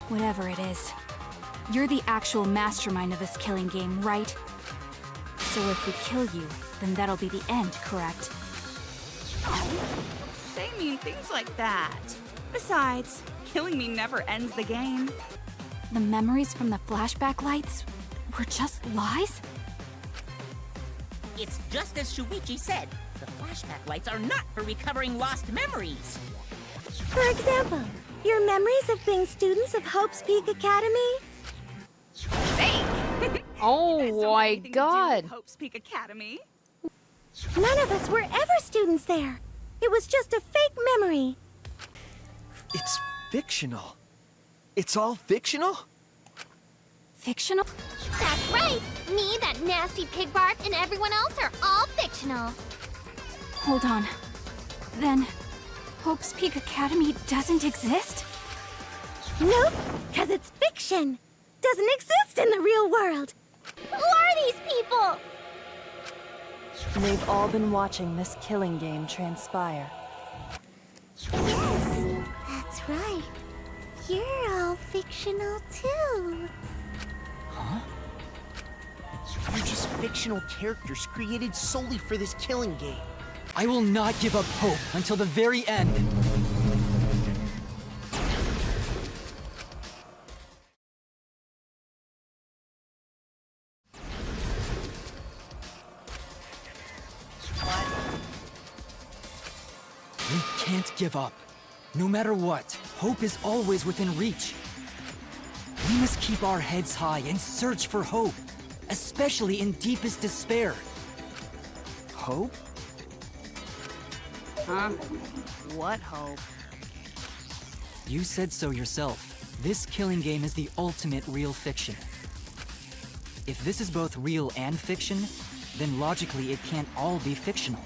Whatever it is, you're the actual mastermind of this killing game, right? So if we kill you, then that'll be the end, correct? Say mean things like that. Besides, killing me never ends the game. The memories from the flashback lights were just lies? It's just as Shuichi said. The flashback lights are not for recovering lost memories. For example, your memories of being students of Hope's Peak Academy? Fake! Oh my god. Hope's Peak Academy? None of us were ever students there. It was just a fake memory. It's fictional. It's all fictional? Fictional? That's right! Me, that nasty pig Bart, and everyone else are all fictional. Hold on. Then, Hope's Peak Academy doesn't exist? Nope, because it's fiction. Doesn't exist in the real world. Who are these people? They've all been watching this killing game transpire. Yes, that's right. You're all fictional too. Huh? You're just fictional characters created solely for this killing game. I will not give up hope until the very end. We can't give up. No matter what, hope is always within reach. We must keep our heads high and search for hope, especially in deepest despair. Hope? Huh? What hope? You said so yourself. This killing game is the ultimate real fiction. If this is both real and fiction, then logically it can't all be fictional.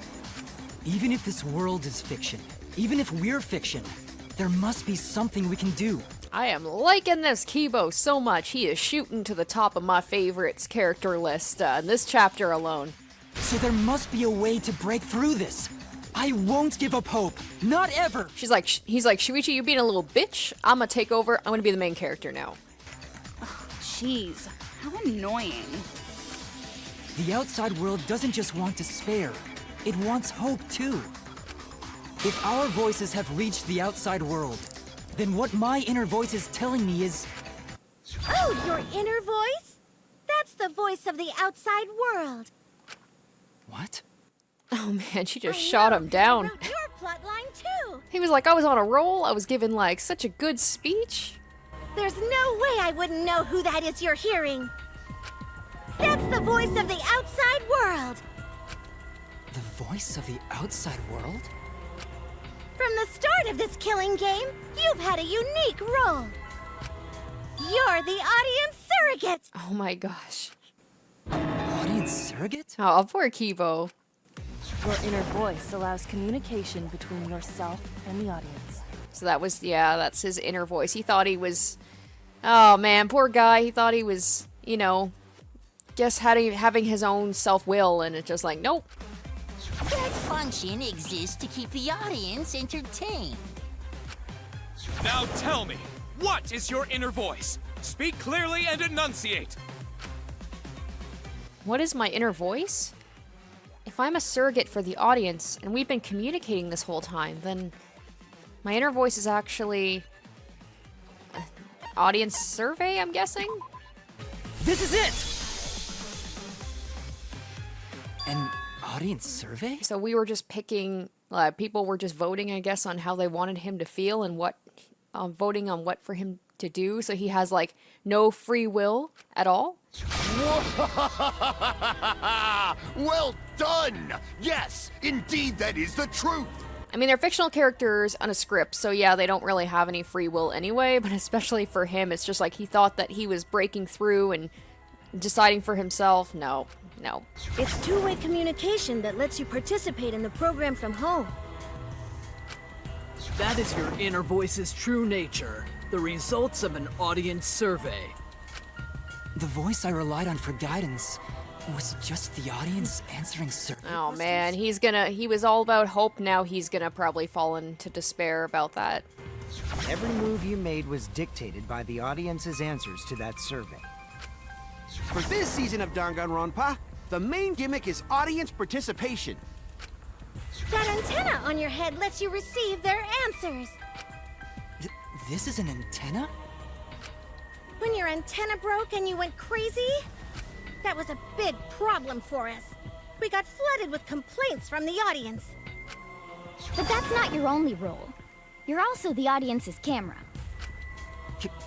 Even if this world is fiction, even if we're fiction, there must be something we can do. I am liking this Kibo so much. He is shooting to the top of my favorites character list in this chapter alone. So there must be a way to break through this. I won't give up hope. Not ever. He's like, Shuichi, you being a little bitch. I'm gonna take over. I'm gonna be the main character now. Jeez, how annoying. The outside world doesn't just want despair. It wants hope too. If our voices have reached the outside world, then what my inner voice is telling me is... Oh, your inner voice? That's the voice of the outside world. What? Oh man, she just shot him down. I wrote your plotline too. He was like, I was on a roll. I was given like such a good speech. There's no way I wouldn't know who that is you're hearing. That's the voice of the outside world. The voice of the outside world? From the start of this killing game, you've had a unique role. You're the audience surrogate. Oh my gosh. Audience surrogate? Oh, poor Kibo. Your inner voice allows communication between yourself and the audience. So that was, yeah, that's his inner voice. He thought he was, oh man, poor guy. He thought he was, you know, just having his own self-will, and it's just like, nope. That function exists to keep the audience entertained. Now tell me, what is your inner voice? Speak clearly and enunciate. What is my inner voice? If I'm a surrogate for the audience, and we've been communicating this whole time, then my inner voice is actually an audience survey, I'm guessing? This is it! An audience survey? So we were just picking, people were just voting, I guess, on how they wanted him to feel and what, voting on what for him to do. So he has, like, no free will at all. Well done! Yes, indeed that is the truth! I mean, they're fictional characters on a script, so yeah, they don't really have any free will anyway, but especially for him, it's just like he thought that he was breaking through and deciding for himself. No. It's two-way communication that lets you participate in the program from home. That is your inner voice's true nature, the results of an audience survey. The voice I relied on for guidance was just the audience answering certain Oh man, he was all about hope, now he's gonna probably fall into despair about that. Every move you made was dictated by the audience's answers to that survey. For this season of Danganronpa, the main gimmick is audience participation. That antenna on your head lets you receive their answers. This is an antenna? When your antenna broke and you went crazy, that was a big problem for us. We got flooded with complaints from the audience. But that's not your only role. You're also the audience's camera.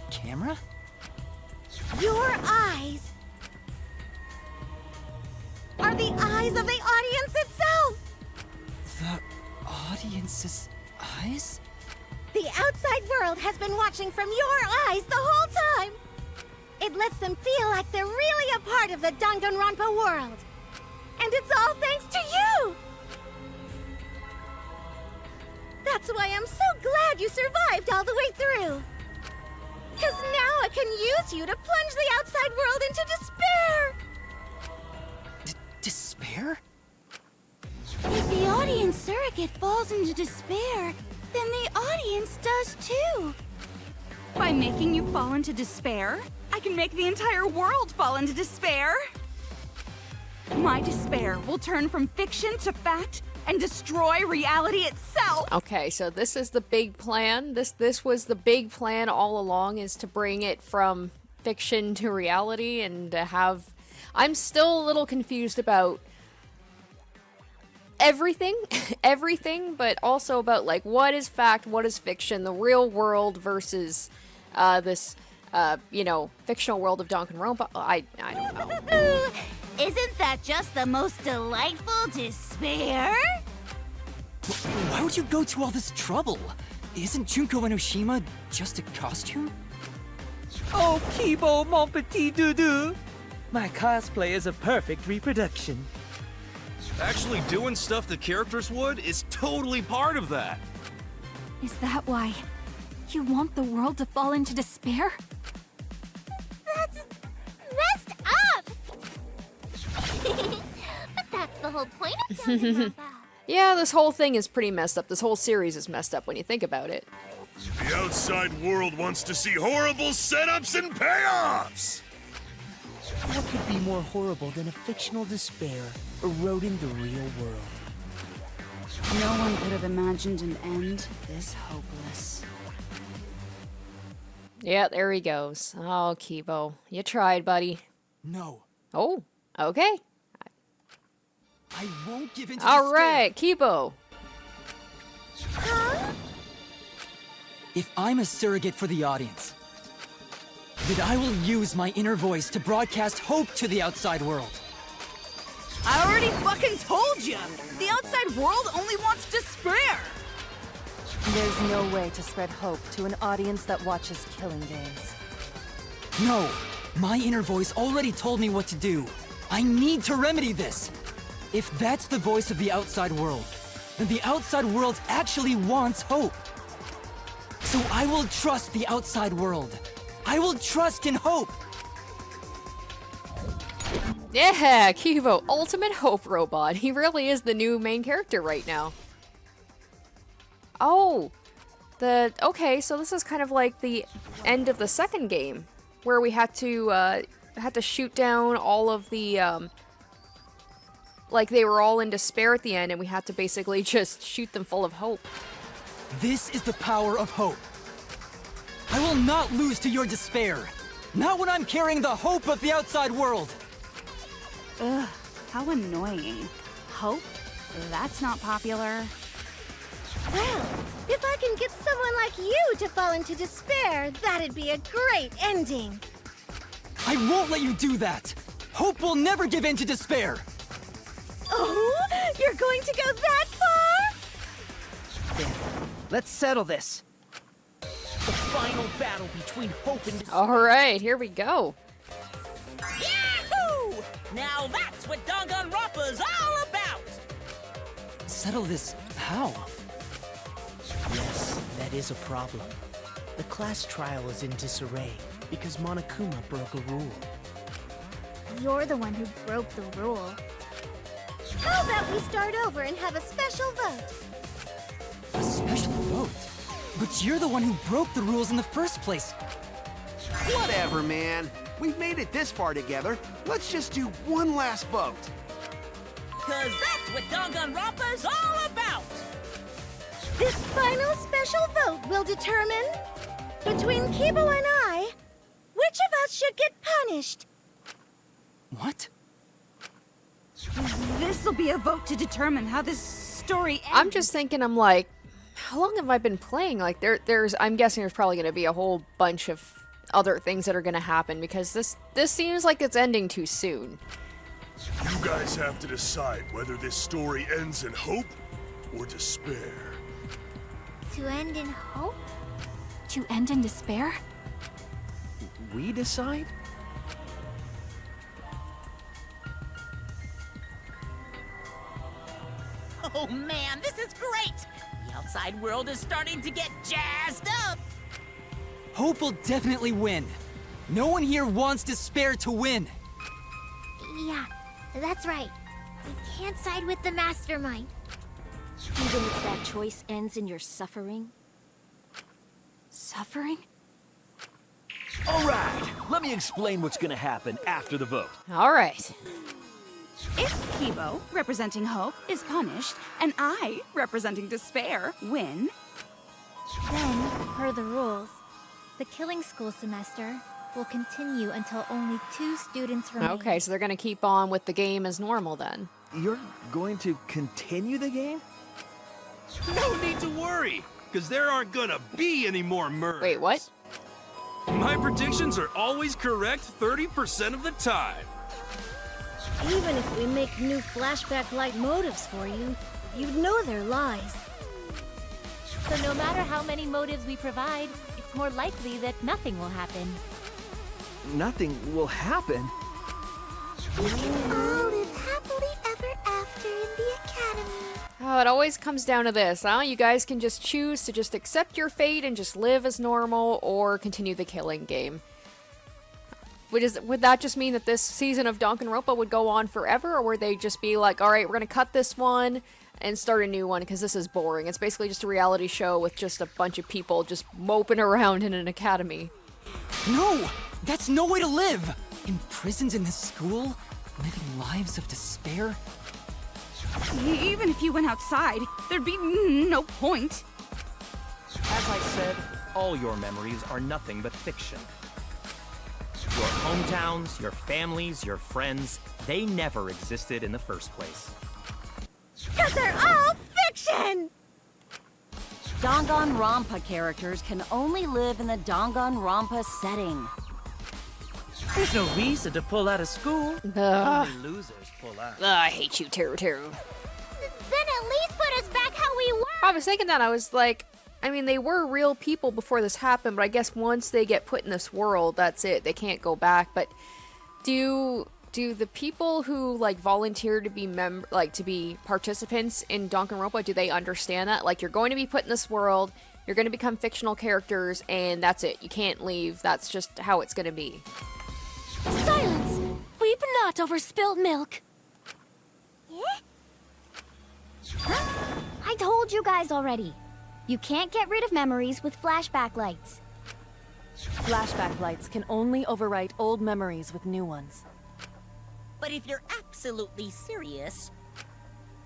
Camera? Your eyes are the eyes of the audience itself! The audience's eyes? The outside world has been watching from your eyes the whole time! It lets them feel like they're really a part of the Danganronpa world. And it's all thanks to you! That's why I'm so glad you survived all the way through. 'Cause now I can use you to plunge the outside world into despair! Despair? If the audience surrogate falls into despair, then the audience does too. By making you fall into despair, I can make the entire world fall into despair. My despair will turn from fiction to fact and destroy reality itself. Okay, so this is the big plan. This was the big plan all along, is to bring it from fiction to reality and to have... I'm still a little confused about everything, but also about, like, what is fact, what is fiction, the real world versus this, you know, fictional world of Danganronpa. I don't know. Isn't that just the most delightful despair? Why would you go to all this trouble? Isn't Junko Enoshima just a costume? Oh, Kibo, mon petit doudou! My cosplay is a perfect reproduction. Actually doing stuff the characters would is totally part of that. Is that why you want the world to fall into despair? That's messed up! But that's the whole point of Danganronpa. Yeah, this whole thing is pretty messed up. This whole series is messed up when you think about it. The outside world wants to see horrible setups and payoffs! What could be more horrible than a fictional despair eroding the real world? No one could have imagined an end this hopeless. Yeah, there he goes. Oh, Kibo. You tried, buddy. No. Oh, okay. I won't give in to Alright, Kibo. Huh? If I'm a surrogate for the audience, then I will use my inner voice to broadcast hope to the outside world. I already fucking told you! The outside world only wants despair! There's no way to spread hope to an audience that watches killing games. No, my inner voice already told me what to do. I need to remedy this. If that's the voice of the outside world, then the outside world actually wants hope. So I will trust the outside world. I will trust in hope. Yeah, Kibo, ultimate hope robot. He really is the new main character right now. Oh, okay, so this is kind of like the end of the second game, where we had to shoot down all of the, like they were all in despair at the end, and we had to basically just shoot them full of hope. This is the power of hope. I will not lose to your despair. Not when I'm carrying the hope of the outside world. Ugh, how annoying. Hope? That's not popular. Well, if I can get someone like you to fall into despair, that'd be a great ending. I won't let you do that. Hope will never give in to despair. Oh, you're going to go that far? There. Let's settle this. The final battle between hope and despair. Alright, here we go. Yahoo! Now that's what Danganronpa's all about! Settle this how? Yes, that is a problem. The class trial is in disarray because Monokuma broke a rule. You're the one who broke the rule. How about we start over and have a special vote? A special vote? But you're the one who broke the rules in the first place. Whatever, man. We've made it this far together. Let's just do one last vote. Cause that's what Danganronpa's all about! This final special vote will determine, between Kibo and I, which of us should get punished. What? This'll be a vote to determine how this story ends. I'm just thinking, I'm like, how long have I been playing? Like, I'm guessing there's probably going to be a whole bunch of other things that are going to happen, because this seems like it's ending too soon. You guys have to decide whether this story ends in hope or despair. To end in hope? To end in despair? We decide? Oh man, this is great! The outside world is starting to get jazzed up! Hope will definitely win. No one here wants despair to win. Yeah, that's right. We can't side with the mastermind. Even if that choice ends in your suffering? Suffering? All right, let me explain what's gonna happen after the vote. All right. If Kibo, representing hope, is punished, and I, representing despair, win, Then, per the rules, the killing school semester will continue until only 2 students remain. Okay, so they're going to keep on with the game as normal then. You're going to continue the game? No need to worry, because there aren't gonna be any more murders. Wait, what? My predictions are always correct 30% of the time. Even if we make new flashback-like motives for you, you'd know they're lies. So no matter how many motives we provide, it's more likely that nothing will happen. Nothing will happen. We can all live happily ever after in the academy. Oh, it always comes down to this, huh? You guys can just choose to just accept your fate and just live as normal, or continue the killing game. Would that just mean that this season of Danganronpa would go on forever, or would they just be like, alright, we're gonna cut this one and start a new one because this is boring? It's basically just a reality show with just a bunch of people just moping around in an academy. No! That's no way to live! Imprisoned in this school? Living lives of despair? even if you went outside, there'd be no point. As I said, all your memories are nothing but fiction. Your hometowns, your families, your friends, they never existed in the first place. 'Cause they're all fiction! Danganronpa characters can only live in the Danganronpa setting. There's no reason to pull out of school. Only losers pull out. I hate you, Teru Teru. Then at least put us back how we were! I was thinking that, I was like, I mean, they were real people before this happened, but I guess once they get put in this world, that's it. They can't go back. But do the people who like volunteer to be to be participants in Danganronpa, do they understand that? Like, you're going to be put in this world, you're going to become fictional characters, and that's it. You can't leave. That's just how it's going to be. Silence! Weep not over spilt milk. I told you guys already. You can't get rid of memories with flashback lights. Flashback lights can only overwrite old memories with new ones. But if you're absolutely serious,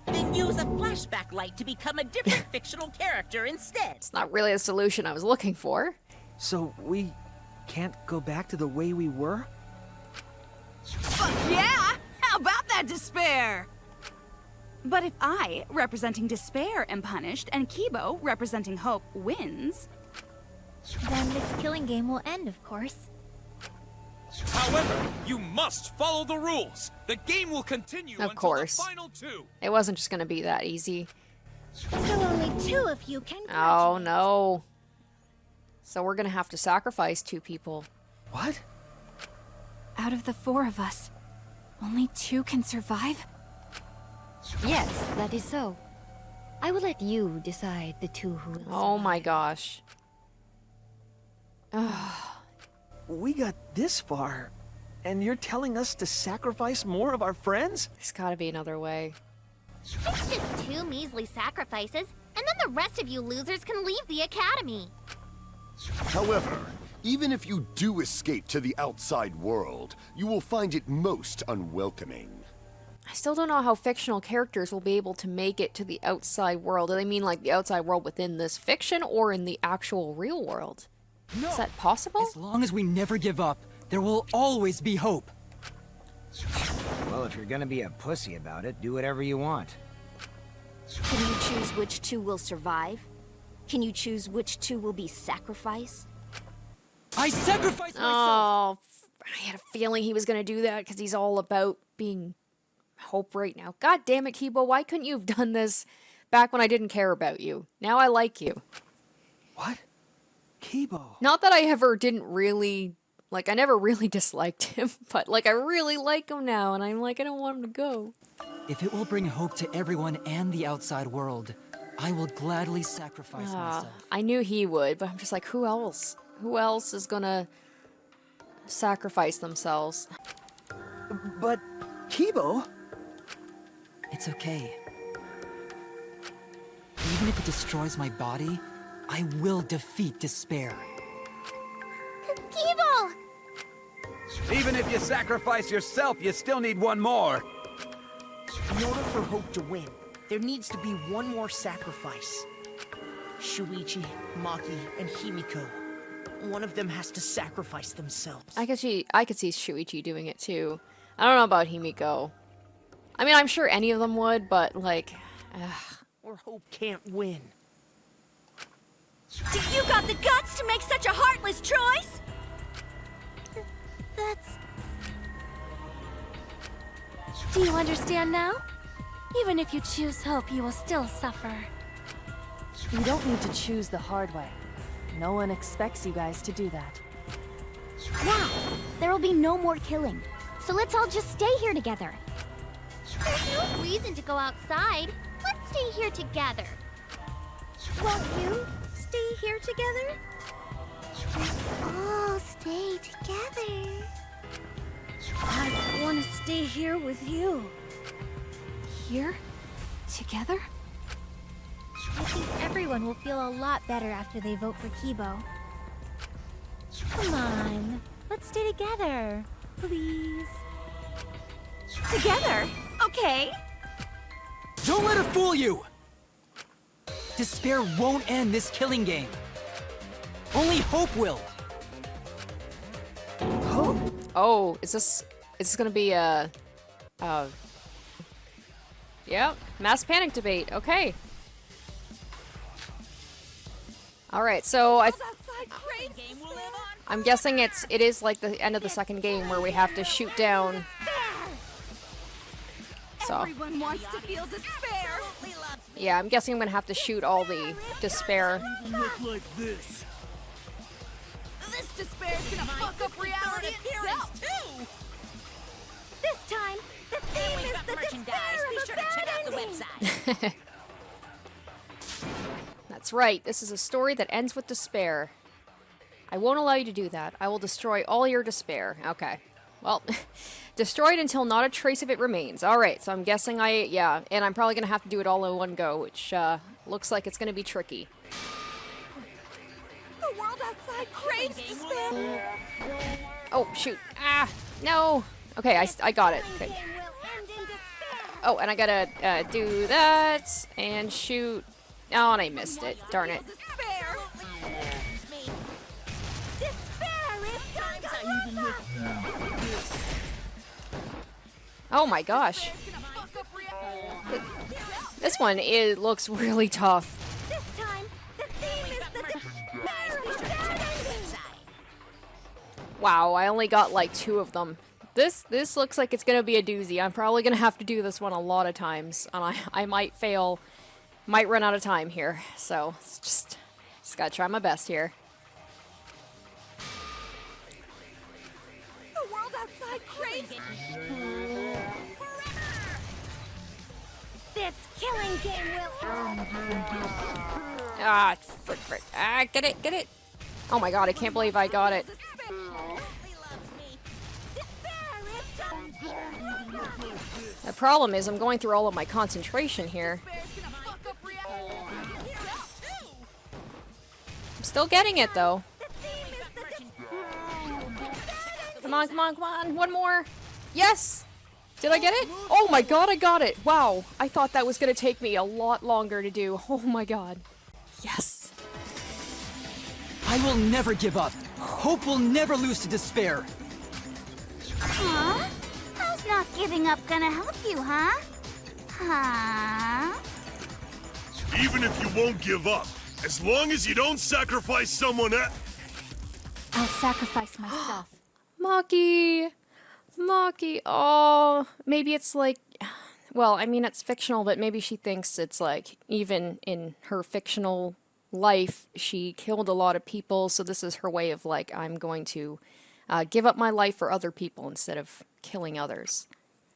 then use a flashback light to become a different fictional character instead. It's not really the solution I was looking for. So we can't go back to the way we were? Fuck yeah! How about that despair? But if I, representing despair, am punished, and Kibo, representing hope, wins... Then this killing game will end, of course. However, you must follow the rules. The game will continue Of until course. the final 2. It wasn't just going to be that easy. So only 2 of you can Oh, no. So we're going to have to sacrifice 2 people. What? Out of the 4 of us, only 2 can survive? Yes, that is so. I will let you decide the 2 who will Oh my gosh. We got this far, and you're telling us to sacrifice more of our friends? There's gotta be another way. It's just 2 measly sacrifices, and then the rest of you losers can leave the academy. However, even if you do escape to the outside world, you will find it most unwelcoming. I still don't know how fictional characters will be able to make it to the outside world. Do they mean like the outside world within this fiction or in the actual real world? No. Is that possible? As long as we never give up, there will always be hope. Well, if you're gonna be a pussy about it, do whatever you want. Can you choose which two will survive? Can you choose which two will be sacrificed? I sacrificed myself! Oh, I had a feeling he was going to do that because he's all about being hope right now. God damn it, Kibo, why couldn't you have done this back when I didn't care about you? Now I like you. What? Kibo? Not that I ever didn't really, like, I never really disliked him, but, like, I really like him now, and I'm like, I don't want him to go. If it will bring hope to everyone and the outside world, I will gladly sacrifice myself. I knew he would, but I'm just like, who else? Who else is gonna sacrifice themselves? But, Kibo? It's okay. Even if it destroys my body, I will defeat despair. Kibo! Even if you sacrifice yourself, you still need one more. In order for Hope to win, there needs to be one more sacrifice. Shuichi, Maki, and Himiko. One of them has to sacrifice themselves. I could see Shuichi doing it too. I don't know about Himiko. I mean, I'm sure any of them would, but like, Or Hope can't win. You got the guts to make such a heartless choice? That's... Do you understand now? Even if you choose hope, you will still suffer. You don't need to choose the hard way. No one expects you guys to do that. Now, there will be no more killing. So let's all just stay here together. There's no reason to go outside. Let's stay here together. Won't you stay here together? Let's all stay together. I want to stay here with you. Here? Together? I think everyone will feel a lot better after they vote for Kibo. Come on, let's stay together, please. Together? Okay. Don't let her fool you! Despair won't end this killing game. Only hope will. Hope? Oh, is this gonna be a yeah, mass panic debate. Okay. All right, so I'm guessing it is like the end of the second game where we have to shoot down. So Everyone wants to feel despair. yeah, I'm guessing I'm gonna have to shoot all the despair. Look like this. This despair's gonna fuck up reality itself too. This time, the theme is the despair of a bad ending. That's right, this is a story that ends with despair. I won't allow you to do that. I will destroy all your despair. Okay. Well, destroyed until not a trace of it remains. Alright, so I'm guessing yeah, and I'm probably gonna have to do it all in one go, which, looks like it's gonna be tricky. The world outside craves despair. Oh, shoot. Ah, no. Okay, I got it. Okay. Oh, and I gotta, do that, and shoot. Oh, and I missed it. Darn it. Oh my gosh. This one, it looks really tough. Wow, I only got like 2 of them. This looks like it's gonna be a doozy. I'm probably gonna have to do this one a lot of times, and I might fail, might run out of time here. So it's just gotta try my best here. The world outside craves. This killing game will. Ah, frick. Ah, get it. Oh my god, I can't believe I got it. The problem is I'm going through all of my concentration here. Still getting it, though. Come on, come on, come on. One more. Yes! Did I get it? Oh my god, I got it. Wow. I thought that was gonna take me a lot longer to do. Oh my god. Yes. I will never give up. Hope will never lose to despair. Huh? How's not giving up gonna help you, huh? Huh? Even if you won't give up, as long as you don't sacrifice someone else. I'll sacrifice myself. Maki. Maki. Oh, maybe it's like... Well, I mean, it's fictional, but maybe she thinks it's like, even in her fictional life, she killed a lot of people, so this is her way of like, I'm going to give up my life for other people instead of killing others.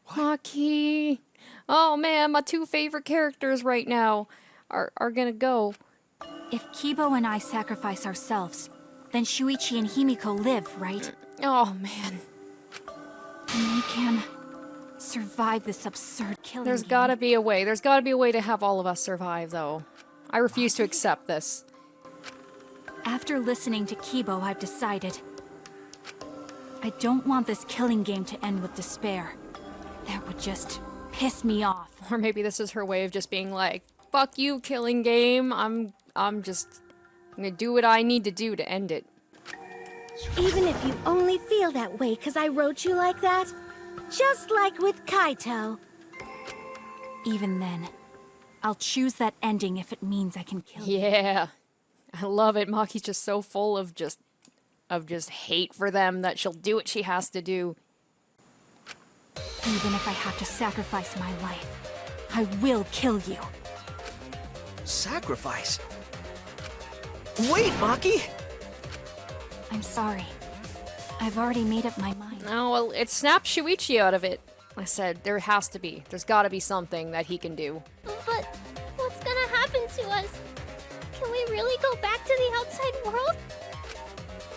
Maki. Oh man, my two favorite characters right now are gonna go. If Kibo and I sacrifice ourselves, then Shuichi and Himiko live, right? Oh man. And they can survive this absurd killing There's game. gotta be a way. There's gotta be a way to have all of us survive, though. I refuse to accept this. After listening to Kibo, I've decided I don't want this killing game to end with despair. That would just piss me off. Or maybe this is her way of just being like, fuck you, killing game. I'm gonna do what I need to do to end it. Even if you only feel that way because I wrote you like that, just like with Kaito. Even then, I'll choose that ending if it means I can kill you. Yeah. I love it. Maki's just so full of just hate for them that she'll do what she has to do. Even if I have to sacrifice my life, I will kill you. Sacrifice? Wait, Maki! I'm sorry. I've already made up my mind. No, well, it snapped Shuichi out of it. I said, there has to be. There's gotta be something that he can do. But what's gonna happen to us? Can we really go back to the outside world?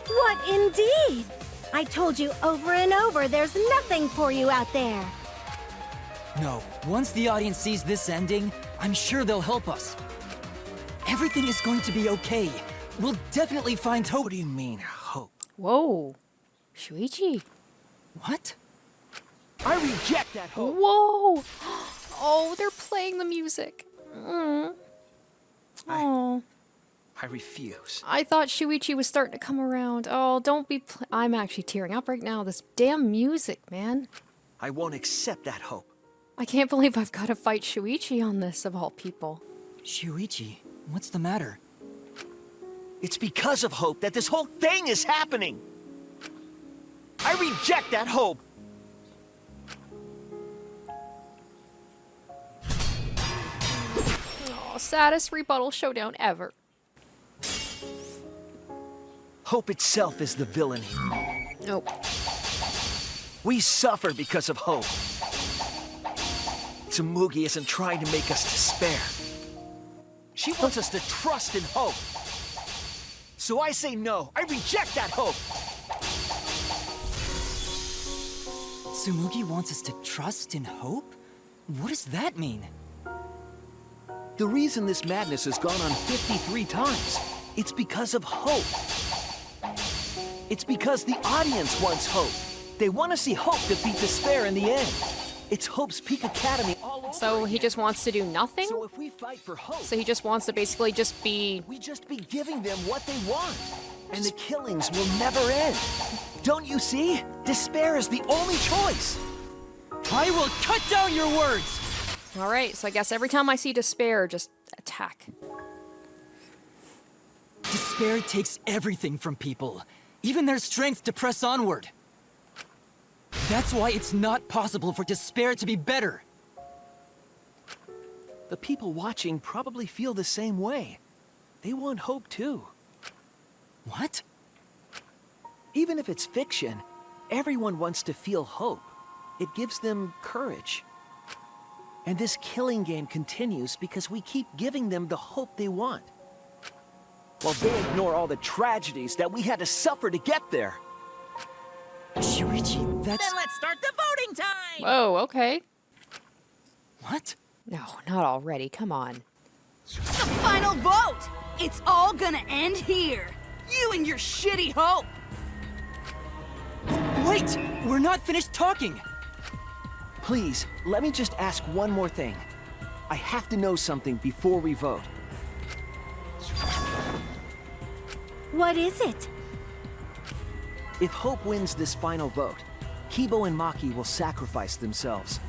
What indeed? I told you over and over there's nothing for you out there. No, once the audience sees this ending, I'm sure they'll help us. Everything is going to be okay. We'll definitely find hope. What do you mean, hope? Whoa. Shuichi. What? I reject that hope. Whoa. Oh, they're playing the music. Oh. I refuse. I thought Shuichi was starting to come around. Oh, don't be... I'm actually tearing up right now. This damn music, man. I won't accept that hope. I can't believe I've got to fight Shuichi on this, of all people. Shuichi, what's the matter? It's because of hope that this whole thing is happening! I reject that hope! Oh, saddest rebuttal showdown ever. Hope itself is the villain. Nope. We suffer because of hope. Tsumugi isn't trying to make us despair. She wants us to trust in hope. So I say no. I reject that hope. Tsumugi wants us to trust in hope? What does that mean? The reason this madness has gone on 53 times, it's because of hope. It's because the audience wants hope. They want to see hope defeat despair in the end. It's Hope's Peak Academy all over. So he just wants to do nothing? So if we fight for hope... So he just wants to basically just be... We just be giving them what they want. And the killings will never end. Don't you see? Despair is the only choice. I will cut down your words! Alright, so I guess every time I see despair, just attack. Despair takes everything from people. Even their strength to press onward. That's why it's not possible for despair to be better. The people watching probably feel the same way. They want hope too. What? Even if it's fiction, everyone wants to feel hope. It gives them courage. And this killing game continues because we keep giving them the hope they want. While they ignore all the tragedies that we had to suffer to get there. Shuichi, that's... Then let's start the voting time! Whoa, okay. What? No, not already. Come on. The final vote! It's all gonna end here! You and your shitty hope! Wait! We're not finished talking! Please, let me just ask one more thing. I have to know something before we vote. What is it? If Hope wins this final vote, Kibo and Maki will sacrifice themselves.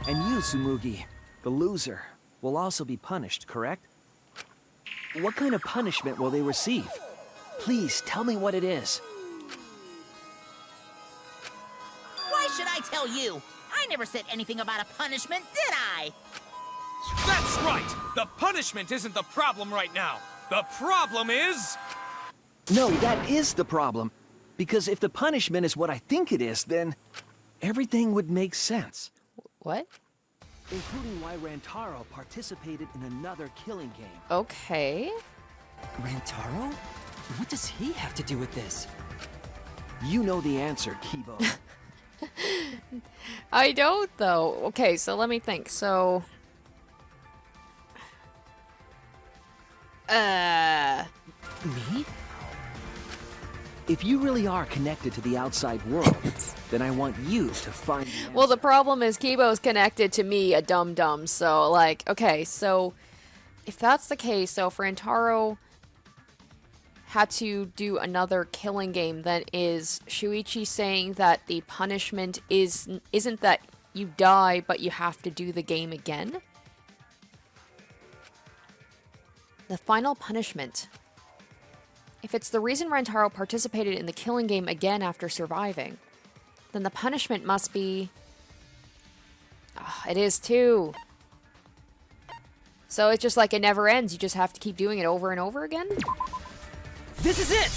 And you, Tsumugi, the loser, will also be punished, correct? What kind of punishment will they receive? Please, tell me what it is. Why should I tell you? I never said anything about a punishment, did I? That's right! The punishment isn't the problem right now. The problem is... No, that is the problem. Because if the punishment is what I think it is, then everything would make sense. What? Including why Rantaro participated in another killing game. Okay. Rantaro? What does he have to do with this? You know the answer, Kibo. I don't, though. Okay, so let me think. So... Me? If you really are connected to the outside world, then I want you to find the answer. Well, the problem is Kibo's connected to me, a dum-dum, so, like, okay, so... If that's the case, so if Rantaro had to do another killing game, then is Shuichi saying that the punishment isn't that you die, but you have to do the game again? The final punishment. If it's the reason Rantaro participated in the killing game again after surviving, then the punishment must be... it is too. So it's just like it never ends, you just have to keep doing it over and over again? This is it!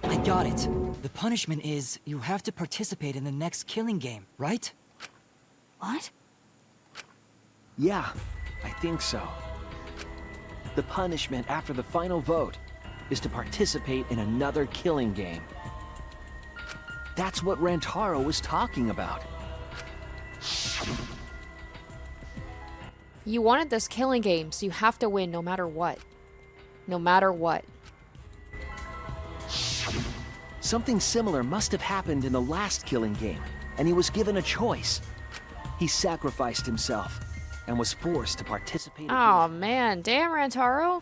I got it. The punishment is you have to participate in the next killing game, right? What? Yeah, I think so. The punishment after the final vote is to participate in another killing game. That's what Rantaro was talking about. You wanted this killing game, so you have to win no matter what. No matter what. Something similar must have happened in the last killing game, and he was given a choice. He sacrificed himself and was forced to participate again. Oh man, damn Rantaro.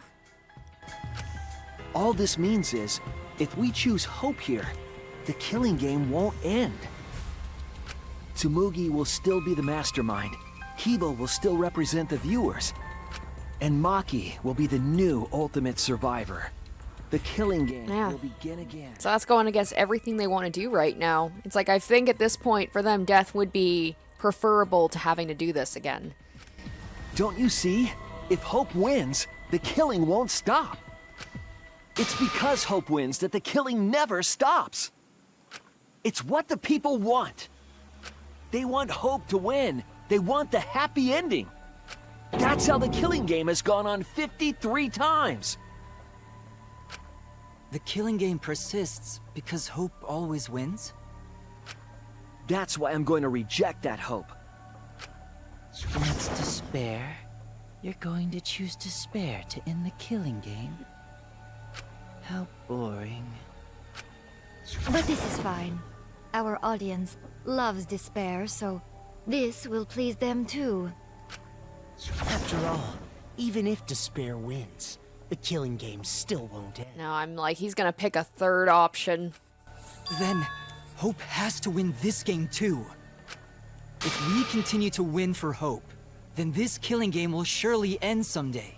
All this means is, if we choose Hope here, the killing game won't end. Tsumugi will still be the mastermind, Kibo will still represent the viewers, and Maki will be the new ultimate survivor. The killing game will begin again. So that's going against everything they want to do right now. It's like, I think at this point, for them, death would be preferable to having to do this again. Don't you see? If Hope wins, the killing won't stop. It's because Hope wins that the killing never stops. It's what the people want. They want Hope to win. They want the happy ending. That's how the killing game has gone on 53 times. The killing game persists because Hope always wins? That's why I'm going to reject that Hope. That's despair. You're going to choose despair to end the killing game? How boring. But this is fine. Our audience loves despair, so this will please them too. After all, even if despair wins, the killing game still won't end. No, I'm like, he's gonna pick a third option. Then, Hope has to win this game too. If we continue to win for Hope, then this killing game will surely end someday.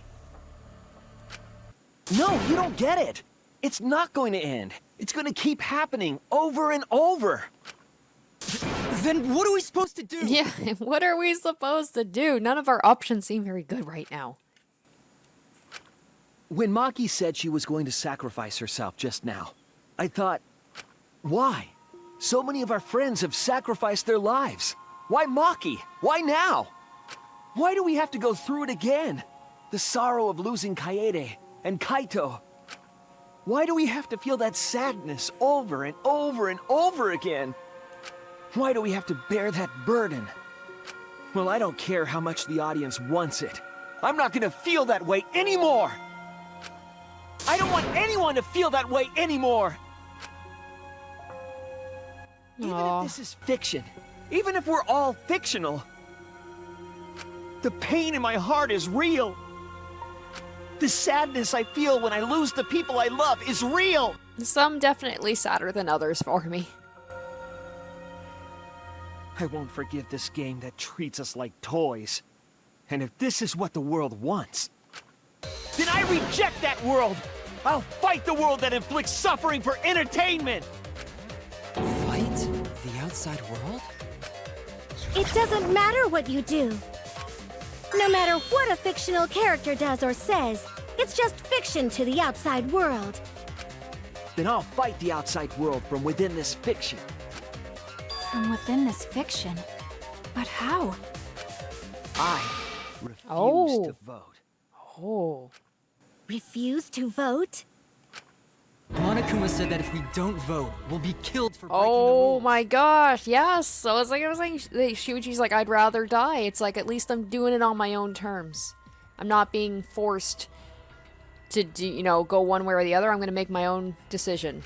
No, you don't get it. It's not going to end. It's going to keep happening over and over. Then what are we supposed to do? Yeah, what are we supposed to do? None of our options seem very good right now. When Maki said she was going to sacrifice herself just now, I thought, why? So many of our friends have sacrificed their lives. Why Maki? Why now? Why do we have to go through it again? The sorrow of losing Kaede and Kaito. Why do we have to feel that sadness over and over and over again? Why do we have to bear that burden? Well, I don't care how much the audience wants it. I'm not gonna feel that way anymore! I don't want anyone to feel that way anymore! Even if this is fiction, even if we're all fictional, the pain in my heart is real. The sadness I feel when I lose the people I love is real. Some definitely sadder than others for me. I won't forgive this game that treats us like toys. And if this is what the world wants, then I reject that world! I'll fight the world that inflicts suffering for entertainment! Fight the outside world? It doesn't matter what you do. No matter what a fictional character does or says, it's just fiction to the outside world. Then I'll fight the outside world from within this fiction. From within this fiction? But how? I refuse to vote. Oh. Refuse to vote? Monokuma said that if we don't vote, we'll be killed for breaking the Oh rules. my gosh, yes. So I was like, Shuichi's like, I'd rather die. It's like, at least I'm doing it on my own terms. I'm not being forced to, you know, go one way or the other. I'm going to make my own decision.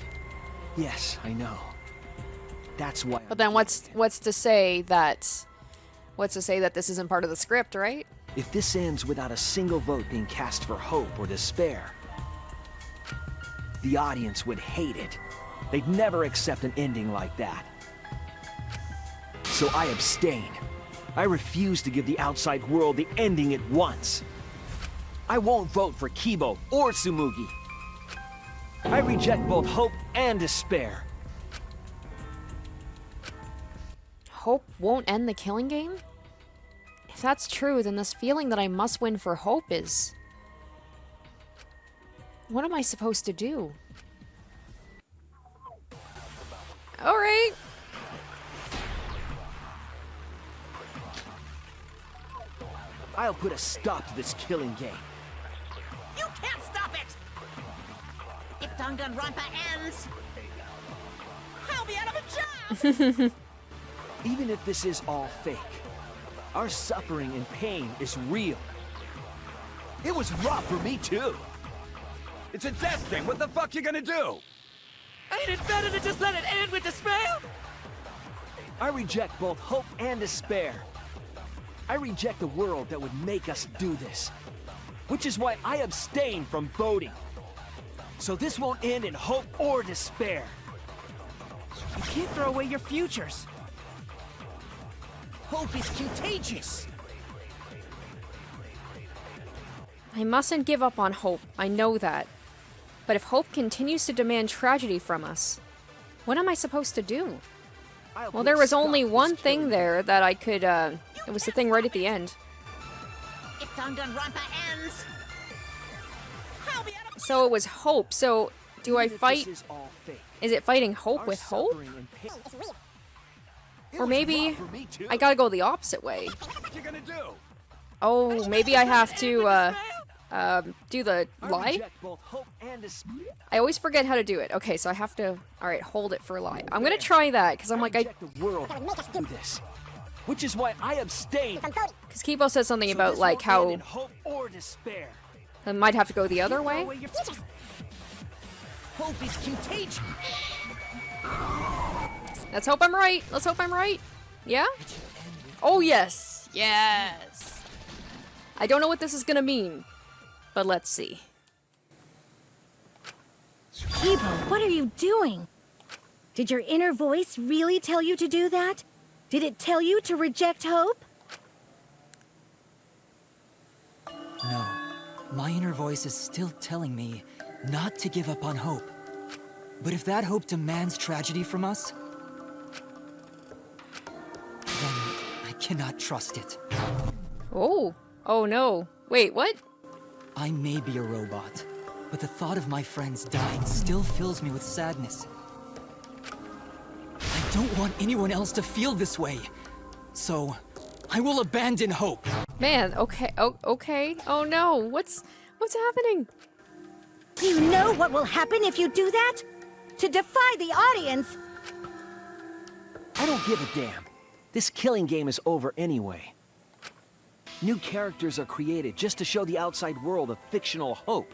Yes, I know. That's why. But then what's to say that this isn't part of the script, right? If this ends without a single vote being cast for hope or despair, the audience would hate it. They'd never accept an ending like that. So I abstain. I refuse to give the outside world the ending it wants. I won't vote for Kibo or Tsumugi. I reject both hope and despair. Hope won't end the killing game? If that's true, then this feeling that I must win for hope is... What am I supposed to do? Alright. I'll put a stop to this killing game. You can't stop it! If Danganronpa ends, I'll be out of a job! Even if this is all fake, our suffering and pain is real. It was rough for me too. It's a death thing. What the fuck you gonna do? Ain't it better to just let it end with despair? I reject both hope and despair. I reject a world that would make us do this. Which is why I abstain from voting. So this won't end in hope or despair. You can't throw away your futures. Hope is contagious. I mustn't give up on hope, I know that. But if hope continues to demand tragedy from us, what am I supposed to do? Well, there was only one thing there that I could, it was the thing right at the end. If Danganronpa ends, I'll be out of So it was hope, so do I fight... Is it fighting hope with hope? Or maybe I gotta go the opposite way. What you gonna do? Oh, maybe I have to, do the lie? I always forget how to do it. Okay, so I have to, alright, hold it for a lie. I'm gonna try that, because I'm like, The world do this. Which is why I abstain. Because Kibo said something about, like, how Hope or despair. I might have to go the other way. Hope is contagious. Let's hope I'm right. Let's hope I'm right. Yeah? Oh, yes. Yes. I don't know what this is gonna mean, but let's see. Kibo, what are you doing? Did your inner voice really tell you to do that? Did it tell you to reject hope? No. My inner voice is still telling me not to give up on hope. But if that hope demands tragedy from us, then I cannot trust it. Oh. Oh, no. Wait, what? I may be a robot, but the thought of my friends dying still fills me with sadness. I don't want anyone else to feel this way, so I will abandon hope. Man, okay. Oh, okay. Oh, no. What's happening? Do you know what will happen if you do that? To defy the audience! I don't give a damn. This killing game is over anyway. New characters are created just to show the outside world a fictional hope.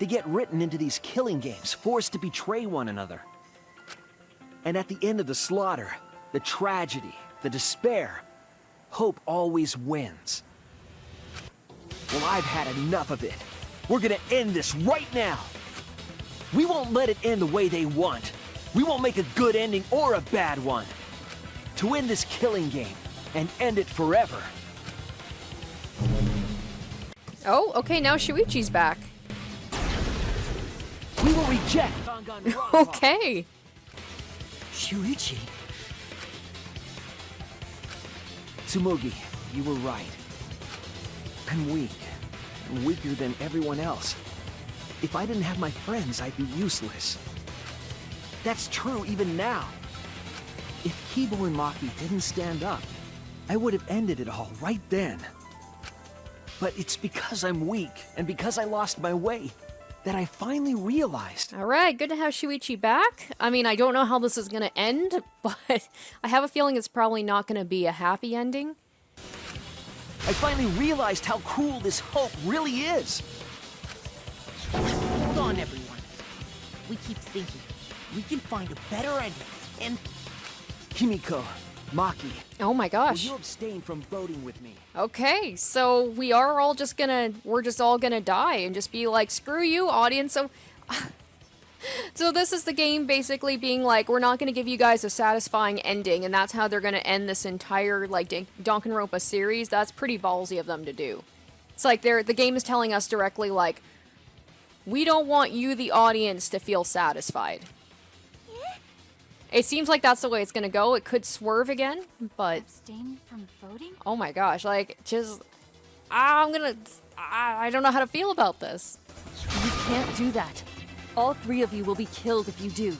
They get written into these killing games, forced to betray one another. And at the end of the slaughter, the tragedy, the despair, hope always wins. Well, I've had enough of it. We're gonna end this right now. We won't let it end the way they want. We won't make a good ending or a bad one. To end this killing game and end it forever. Oh, okay, now Shuichi's back. We will reject Danganronpa. Okay. Shuichi. Tsumugi, you were right. I'm weak. I'm weaker than everyone else. If I didn't have my friends, I'd be useless. That's true even now. If Kibo and Maki didn't stand up, I would have ended it all right then. But it's because I'm weak, and because I lost my way, that I finally realized. Alright, good to have Shuichi back. I mean, I don't know how this is gonna end, but I have a feeling it's probably not gonna be a happy ending. I finally realized how cruel this hope really is. Hold on, everyone. We keep thinking. We can find a better ending, and... Himiko, Maki. Oh my gosh. Will you abstain from voting with me? Okay, so we're just all gonna die and just be like, screw you, audience. So this is the game basically being like, we're not gonna give you guys a satisfying ending, and that's how they're gonna end this entire, like, Danganronpa series. That's pretty ballsy of them to do. It's like the game is telling us directly, like, we don't want you, the audience, to feel satisfied. It seems like that's the way it's gonna go. It could swerve again, but... Abstain from voting? Oh my gosh, like, just... I don't know how to feel about this. You can't do that. All three of you will be killed if you do.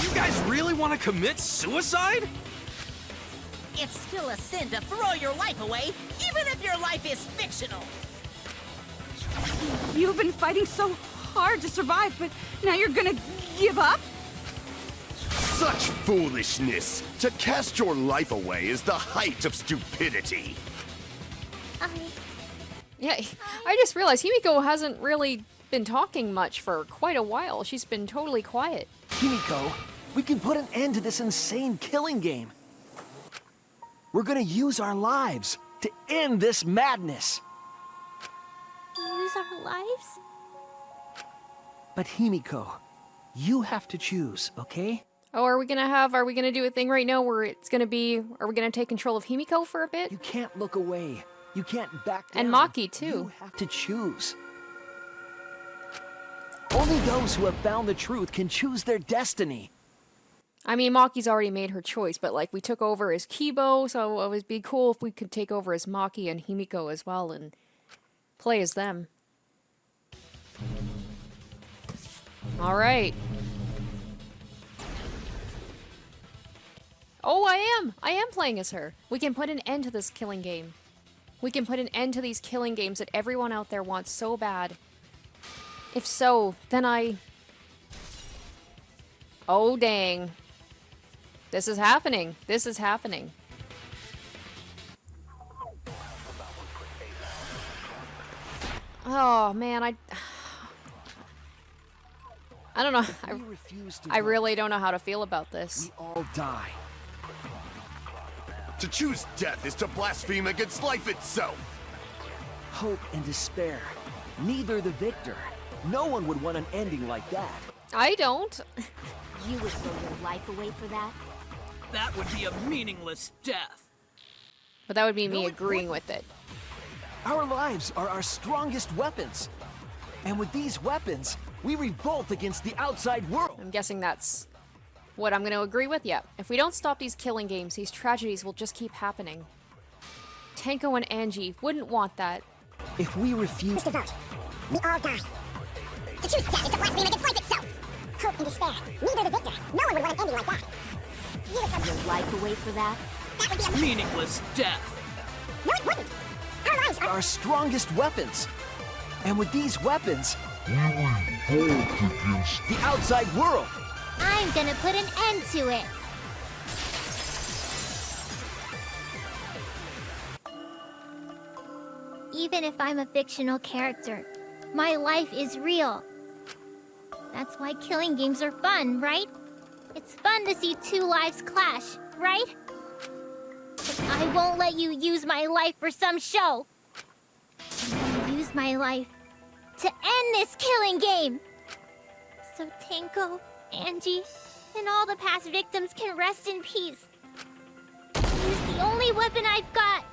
You guys really want to commit suicide? It's still a sin to throw your life away, even if your life is fictional. You've been fighting so hard to survive, but now you're gonna give up? Such foolishness! To cast your life away is the height of stupidity. Yeah, I just realized Himiko hasn't really been talking much for quite a while. She's been totally quiet. Himiko, we can put an end to this insane killing game. We're gonna use our lives to end this madness. Use our lives? But Himiko, you have to choose, okay? Oh, are we gonna do a thing right now where it's gonna be, are we gonna take control of Himiko for a bit? You can't look away. You can't back down. And Maki, too. You have to choose. Only those who have found the truth can choose their destiny. I mean, Maki's already made her choice, but like, we took over as Kibo, so it would be cool if we could take over as Maki and Himiko as well and play as them. Alright. Oh, I am playing as her. We can put an end to this killing game. We can put an end to these killing games that everyone out there wants so bad. If so, then oh, dang. This is happening. This is happening. Oh, man, I don't know. I really don't know how to feel about this. We all die. To choose death is to blaspheme against life itself. Hope and despair. Neither the victor. No one would want an ending like that. I don't. You would throw your life away for that? That would be a meaningless death. But that would be me agreeing with it. Our lives are our strongest weapons. And with these weapons, we revolt against the outside world. I'm guessing that's what I'm going to agree with. Yeah. If we don't stop these killing games, these tragedies will just keep happening. Tenko and Angie wouldn't want that. If we refuse to vote, we all die. To choose death is to blaspheme against life itself. Hope and despair. Neither the victor. No one would want an ending like that. You would throw your life away for that? That would be a meaningless death. No, it wouldn't. Our lives are our strongest weapons. And with these weapons, we revolt against the outside world. I'm gonna put an end to it. Even if I'm a fictional character, My life is real. That's why killing games are fun, right? It's fun to see two lives clash, right? But I won't let you use my life for some show. I'm gonna use my life to end this killing game. So Tenko, Angie, and all the past victims can rest in peace. I'll use the only weapon I've got.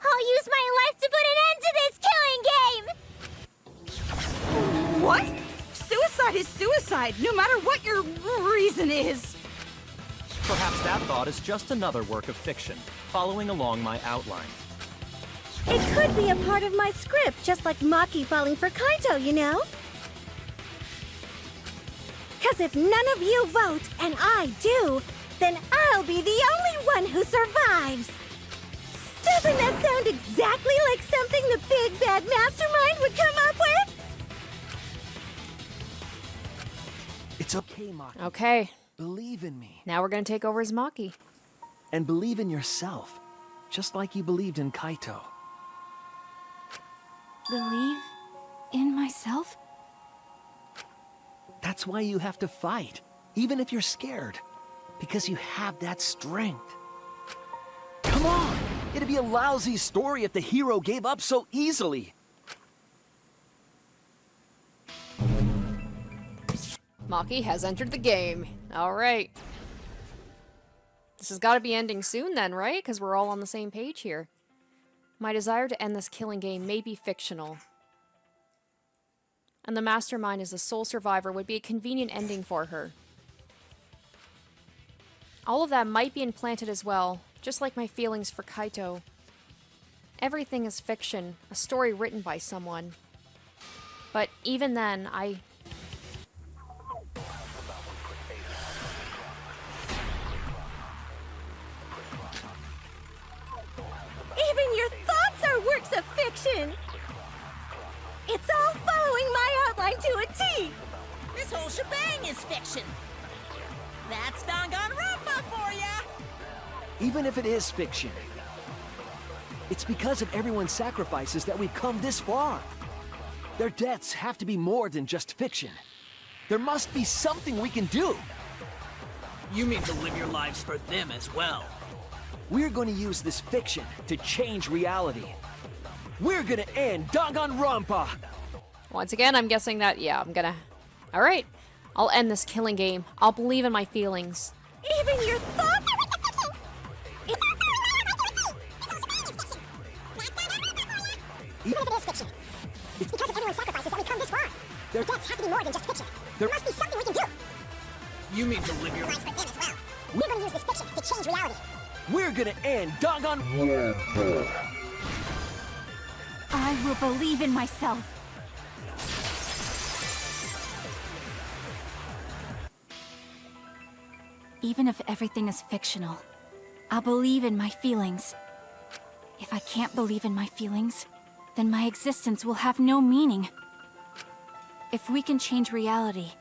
I'll use my life to put an end to this killing game! What? Suicide is suicide, no matter what your reason is. Perhaps that thought is just another work of fiction, following along my outline. It could be a part of my script, just like Maki falling for Kaito, you know? Because if none of you vote, and I do, then I'll be the only one who survives. Doesn't that sound exactly like something the big bad mastermind would come up with? It's okay, Maki. Okay. Believe in me. Now we're gonna take over as Maki. And believe in yourself, just like you believed in Kaito. Believe in myself? That's why you have to fight, even if you're scared. Because you have that strength. Come on! It'd be a lousy story if the hero gave up so easily. Maki has entered the game. Alright. This has got to be ending soon then, right? Because we're all on the same page here. My desire to end this killing game may be fictional. And the mastermind as the sole survivor would be a convenient ending for her. All of that might be implanted as well, just like my feelings for Kaito. Everything is fiction, a story written by someone. But even then, Even your thoughts are works of fiction! It's all following my outline to a T! This whole shebang is fiction. That's Danganronpa for ya! Even if it is fiction, it's because of everyone's sacrifices that we've come this far. Their deaths have to be more than just fiction. There must be something we can do. You mean to live your lives for them as well? We're going to use this fiction to change reality. We're going to end Danganronpa! once again, I'm guessing that, yeah, I'm gonna... Alright, I'll end this killing game. I'll believe in my feelings. Even your thoughts... Even if it is fiction, it's because of everyone's sacrifices that we come this far. Their deaths have to be more than just fiction. There must be something we can do. You mean to live your lives for them as well. We're going to use this fiction to change reality. We're gonna end Danganronpa. I will believe in myself. Even if everything is fictional, I'll believe in my feelings. If I can't believe in my feelings, then my existence will have no meaning. If we can change reality,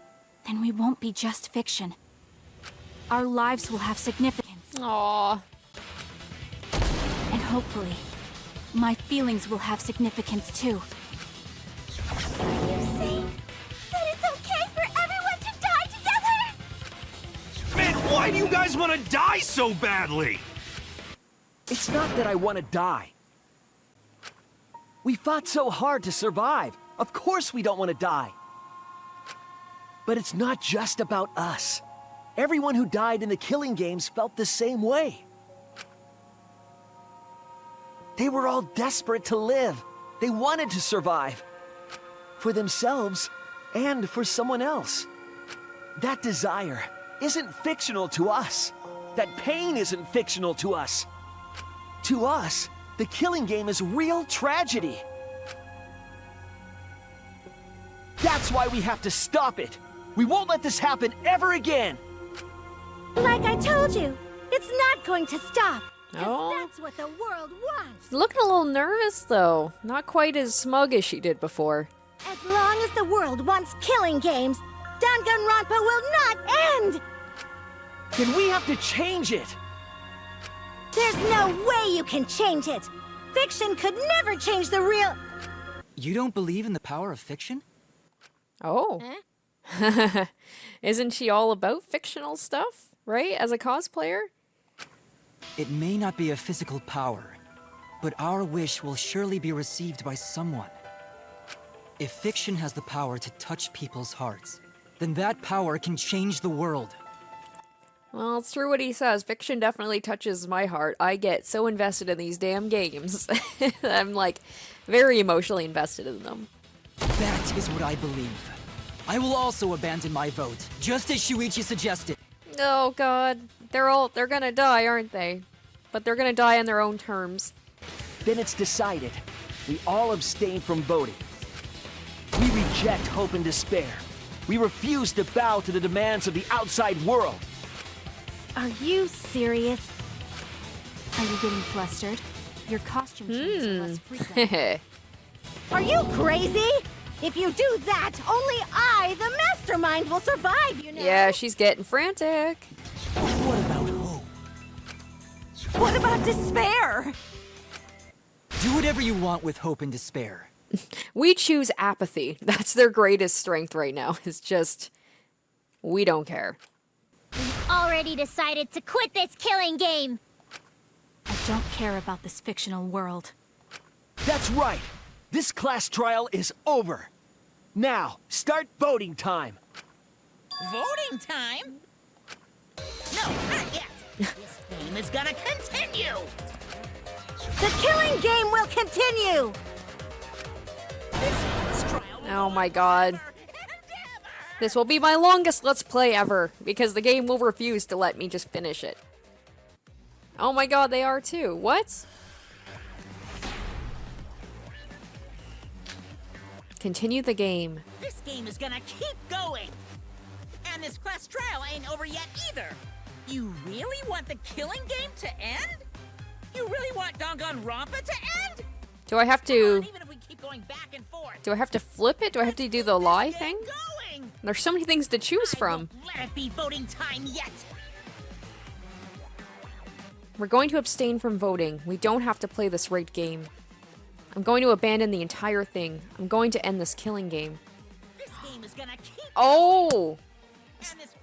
then we won't be just fiction. Our lives will have significance. Aww. And hopefully, my feelings will have significance too. Are you saying that it's okay for everyone to die together? Man, why do you guys want to die so badly? It's not that I want to die. We fought so hard to survive. Of course we don't want to die. But it's not just about us. Everyone who died in the killing games felt the same way. They were all desperate to live. They wanted to survive. For themselves and for someone else. That desire isn't fictional to us. That pain isn't fictional to us. To us, the killing game is real tragedy. That's why we have to stop it. We won't let this happen ever again. Like I told you, it's not going to stop. Oh. That's what the world wants. Looking a little nervous, though. Not quite as smug as she did before. As long as the world wants killing games, Danganronpa will not end! Then we have to change it. There's no way you can change it. Fiction could never change the real... You don't believe in the power of fiction? Oh. Isn't she all about fictional stuff, right? As a cosplayer? It may not be a physical power, but our wish will surely be received by someone. If fiction has the power to touch people's hearts, then that power can change the world. Well, it's true what he says. Fiction definitely touches my heart. I get so invested in these damn games. I'm, like, very emotionally invested in them. That is what I believe. I will also abandon my vote, just as Shuichi suggested. Oh god. They're gonna die, aren't they? But they're gonna die on their own terms. Then it's decided. We all abstain from voting. We reject hope and despair. We refuse to bow to the demands of the outside world. Are you serious? Are you getting flustered? Your costume changes are less frequent. Are you crazy? If you do that, only I, the mastermind, will survive, you know? Yeah, she's getting frantic. What about hope? What about despair? Do whatever you want with hope and despair. We choose apathy. That's their greatest strength right now. It's just, we don't care. We've already decided to quit this killing game. I don't care about this fictional world. That's right. This class trial is over. Now, start voting time. Voting time? No, not yet. This game is gonna continue. The killing game will continue. Oh my god. This will be my longest Let's Play ever, because the game will refuse to let me just finish it. Oh my god, they are too. What? Continue the game. This game is gonna keep going. And this class trial ain't over yet either. You really want the killing game to end? You really want Danganronpa to end? Do I have to... Even if we keep going back and forth. Do I have to flip it? Do I have to do the lie thing? There's so many things to choose from. Let it be voting time yet. We're going to abstain from voting. We don't have to play this rigged game. I'm going to abandon the entire thing. I'm going to end this killing game. This game is gonna keep Oh!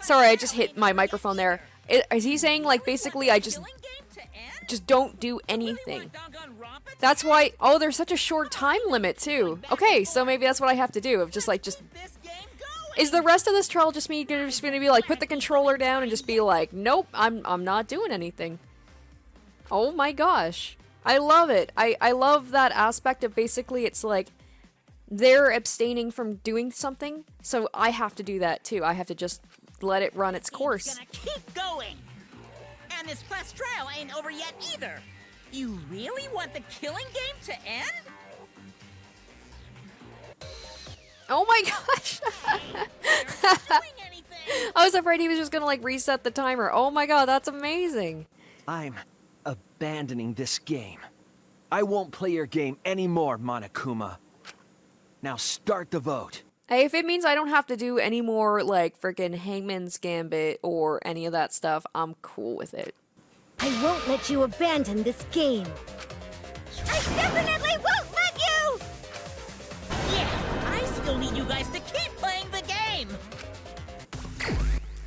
Sorry, I just hit my microphone there. Is he saying, like, basically I just don't do anything? That's why... Oh, there's such a short time limit, too. Okay, so maybe that's what I have to do. Of just, like, just... Is the rest of this trial just me just gonna be like, put the controller down and just be like, nope, I'm not doing anything. Oh my gosh. I love it. I love that aspect of basically it's like they're abstaining from doing something, so I have to do that too. I have to just let it run its course. It's gonna keep going. And this class trial ain't over yet either. You really want the killing game to end? Oh my gosh. I was afraid he was just gonna like reset the timer. Oh my god, that's amazing. I'm abandoning this game. I won't play your game anymore, Monokuma. Now start the vote. Hey, if it means I don't have to do any more like freaking Hangman's Gambit or any of that stuff, I'm cool with it. I won't let you abandon this game. I definitely won't let you! Yeah, I still need you guys to keep playing the game.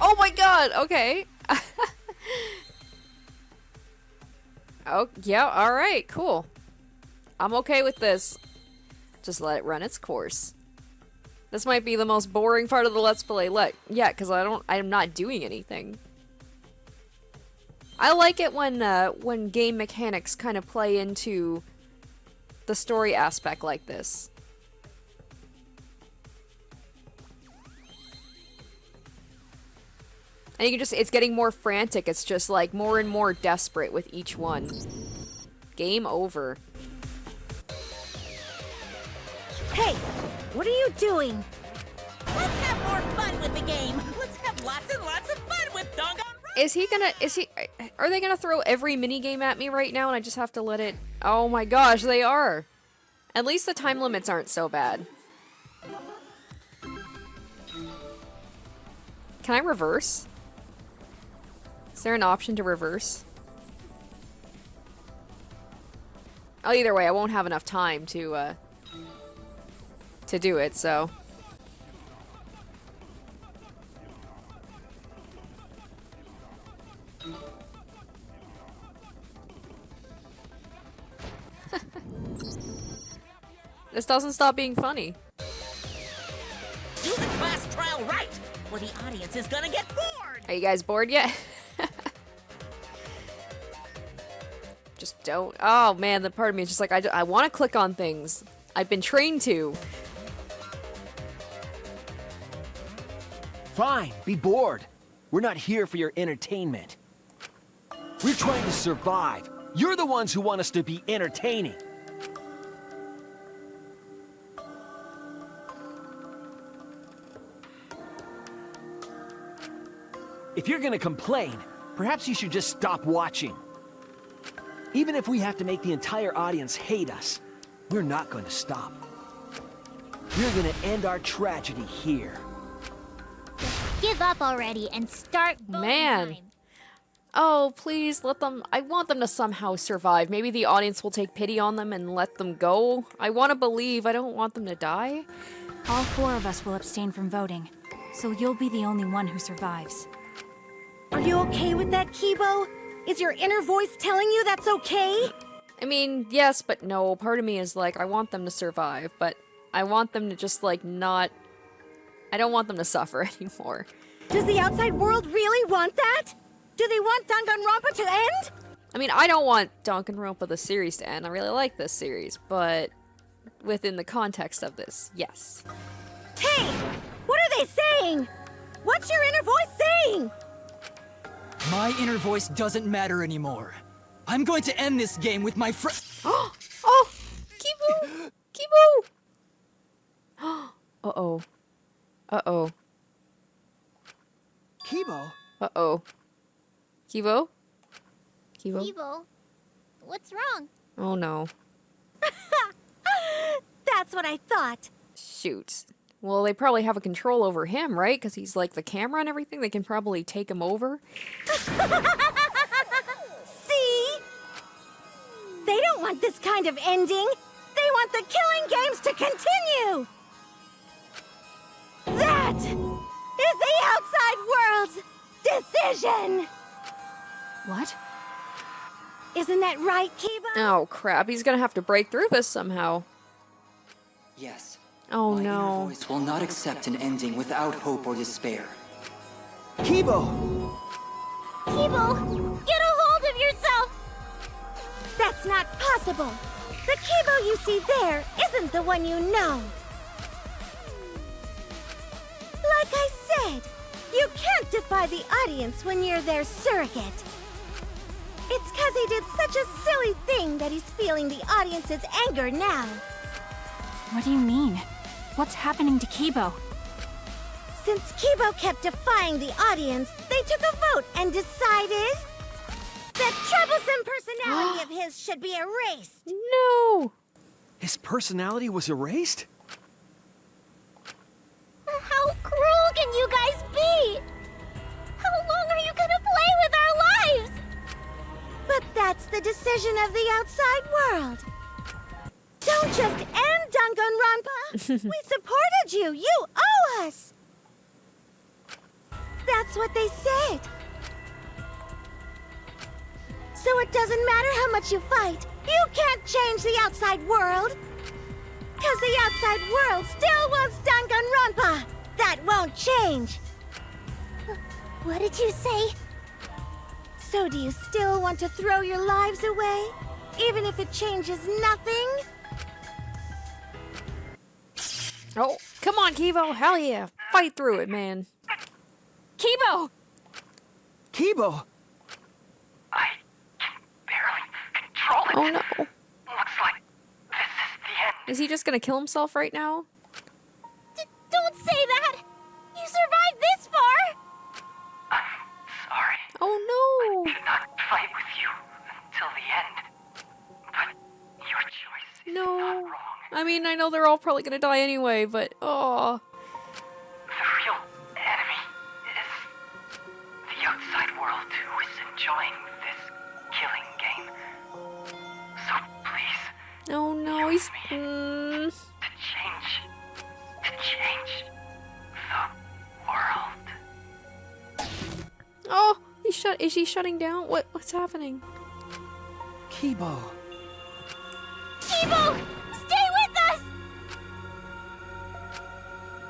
Oh my god, okay. Oh, yeah, alright, cool. I'm okay with this. Just let it run its course. This might be the most boring part of the Let's Play. Yeah, because I'm not doing anything. I like it when game mechanics kind of play into the story aspect like this. And you can just, it's getting more frantic. It's just like more and more desperate with each one. Game over. Hey, what are you doing? Let's have more fun with the game. Let's have lots and lots of fun with Danganronpa. Are they gonna throw every minigame at me right now and I just have to let it? Oh my gosh, they are. At least the time limits aren't so bad. Can I reverse? Is there an option to reverse? Oh, either way, I won't have enough time to to do it, so. This doesn't stop being funny. Do the class trial right, or the audience is gonna get bored! Are you guys bored yet? Just don't. Oh man, the part of me is just like, I want to click on things. I've been trained to. Fine, be bored. We're not here for your entertainment. We're trying to survive. You're the ones who want us to be entertaining. If you're gonna complain, perhaps you should just stop watching. Even if we have to make the entire audience hate us, we're not gonna stop. We're gonna end our tragedy here. Give up already and start voting Man. time. Oh, please let them. I want them to somehow survive. Maybe the audience will take pity on them and let them go. I want to believe. I don't want them to die. All 4 of us will abstain from voting, so you'll be the only one who survives. Are you okay with that, Kibo? Is your inner voice telling you that's okay? I mean, yes, but no. Part of me is like, I want them to survive, but I want them to just, like, not... I don't want them to suffer anymore. Does the outside world really want that? Do they want Danganronpa to end? I mean, I don't want Danganronpa the series to end. I really like this series, but within the context of this, yes. Hey! What are they saying? What's your inner voice saying? My inner voice doesn't matter anymore. I'm going to end this game with my friend. Oh! Kibu! Kibu! Uh-oh. Uh-oh. Kibo? Uh-oh. Kibo? Kibo? Evo, what's wrong? Oh no. That's what I thought. Shoot. Well, they probably have a control over him, right? Because he's like the camera and everything. They can probably take him over. See? They don't want this kind of ending. They want the killing games to continue. That is the outside world's decision. What? Isn't that right, Kiba? Oh crap, he's gonna have to break through this somehow. Yes. Oh My no. inner voice will not accept an ending without hope or despair. Kibo! Kibo, get a hold of yourself! That's not possible. The Kibo you see there isn't the one you know. Like I said, you can't defy the audience when you're their surrogate. It's 'cause he did such a silly thing that he's feeling the audience's anger now. What do you mean? What's happening to Kibo? Since Kibo kept defying the audience, they took a vote and decided that troublesome personality of his should be erased. No! His personality was erased? How cruel can you guys be? How long are you gonna play with our lives? But that's the decision of the outside world. Don't just end Danganronpa! We supported you! You owe us! That's what they said. So it doesn't matter how much you fight, you can't change the outside world! 'Cause the outside world still wants Danganronpa! That won't change! What did you say? So do you still want to throw your lives away? Even if it changes nothing? Oh, come on, Kibo. Hell yeah. Fight through it, man. Kibo! Kibo! Oh no. Looks like this is the end. Is he just gonna kill himself right now? Don't say that! You survived this far! Sorry. Oh no! I could not fight with you until the end. But your choice is not No. wrong. I mean, I know they're all probably gonna die anyway, but oh. The real enemy is the outside world who is enjoying this killing game. So please, Oh no, he's. to change Is she shutting down? What's happening? Kibo. Kibo! Stay with us!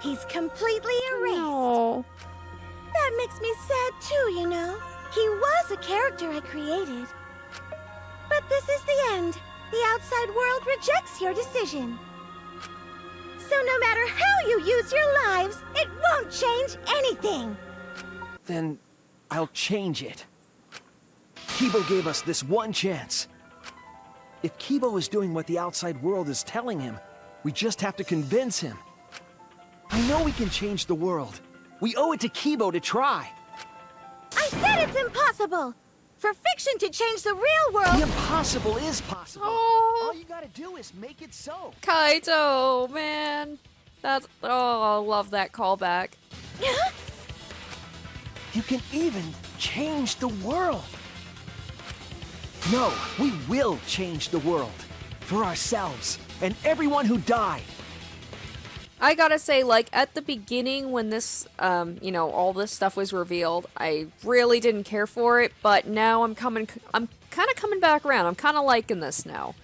He's completely erased. No. That makes me sad too, you know. He was a character I created. But this is the end. The outside world rejects your decision. So no matter how you use your lives, it won't change anything. Then I'll change it. Kibo gave us this one chance. If Kibo is doing what the outside world is telling him, we just have to convince him. I know we can change the world. We owe it to Kibo to try. I said it's impossible! For fiction to change the real world... The impossible is possible. Oh. All you gotta do is make it so. Kaito, man. That's... Oh, I love that callback. You can even change the world. No, we will change the world. For ourselves and everyone who died. I gotta say, like, at the beginning when this, you know, all this stuff was revealed, I really didn't care for it, but now I'm kind of coming back around. I'm kind of liking this now.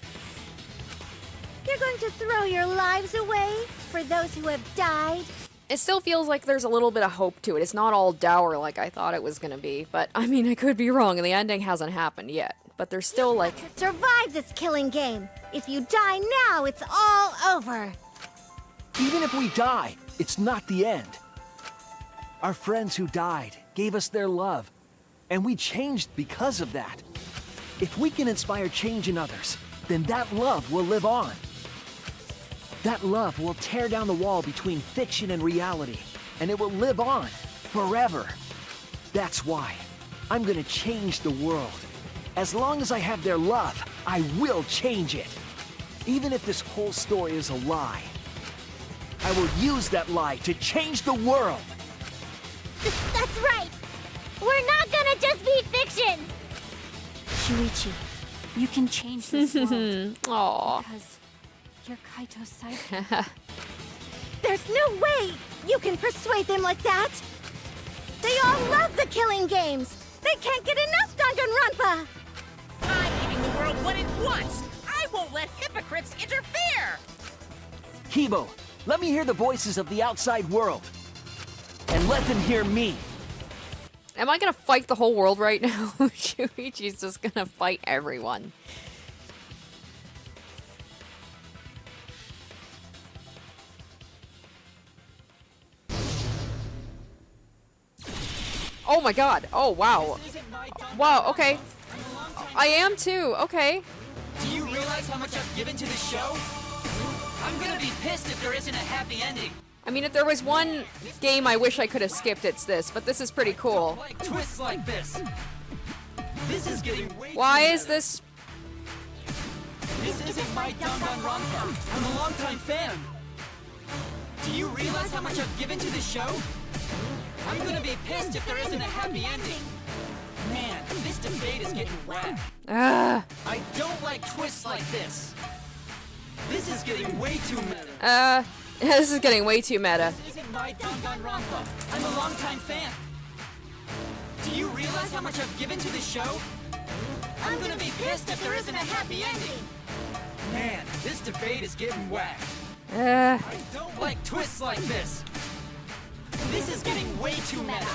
You're going to throw your lives away for those who have died? It still feels like there's a little bit of hope to it. It's not all dour like I thought it was gonna be, but, I mean, I could be wrong, and the ending hasn't happened yet. But there's still, like... Survive this killing game. If you die now, it's all over. Even if we die, it's not the end. Our friends who died gave us their love, and we changed because of that. If we can inspire change in others, then that love will live on. That love will tear down the wall between fiction and reality, and it will live on forever. That's why I'm gonna change the world. As long as I have their love, I will change it. Even if this whole story is a lie, I will use that lie to change the world. That's right. We're not gonna just be fiction. Shuichi, you can change this world. Aww. Because you're Kaito's sidekick. There's no way you can persuade them like that. They all love the killing games. They can't get enough Danganronpa. I'm leaving the world what it wants. I won't let hypocrites interfere. Kibo, let me hear the voices of the outside world. And let them hear me. Am I gonna fight the whole world right now? Shuichi's just gonna fight everyone. Oh my god. Oh wow. Wow, okay. I am too, okay. Do you realize how much I've given to the show? I'm gonna be pissed if there isn't a happy ending. I mean, if there was one game I wish I could have skipped, it's this, but this is pretty cool. Like twists like this. This is getting way Why is this? This isn't my Danganronpa. I'm a longtime fan. Do you realize how much I've given to the show? I'm gonna be pissed if there isn't a happy ending. Man, this debate is getting whack. I don't like twists like this. This is getting way too meta. This is getting way too meta. This isn't my Danganronpa. I'm a longtime fan. Do you realize how much I've given to the show? I'm gonna be pissed if there isn't a happy ending. Man, this debate is getting whack. I don't like twists like this. This is getting way too meta.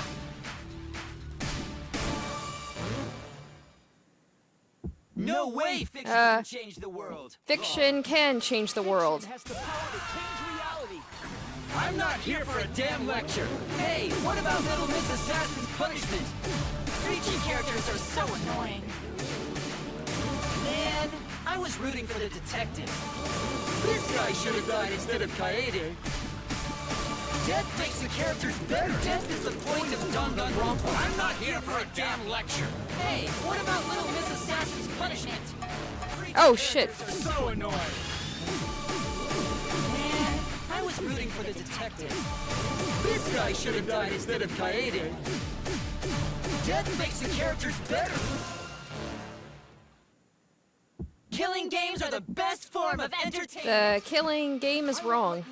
No way fiction can change the world. Fiction can change the world. Has the power to change reality. I'm not here for a damn lecture. Hey, what about Little Miss Assassin's Punishment? Preaching characters are so annoying. Man, I was rooting for the detective. This guy should have died instead of Kaede. Death makes the characters better. Death is the point of Danganronpa. I'm not here for a damn lecture. Hey, what about Little Miss Assassin's Punishment? Oh shit. They're so annoying. Man, I was rooting for the detective. This guy should have died instead of Kaede. Death makes the characters better. Killing games are the best form of entertainment. The killing game is wrong.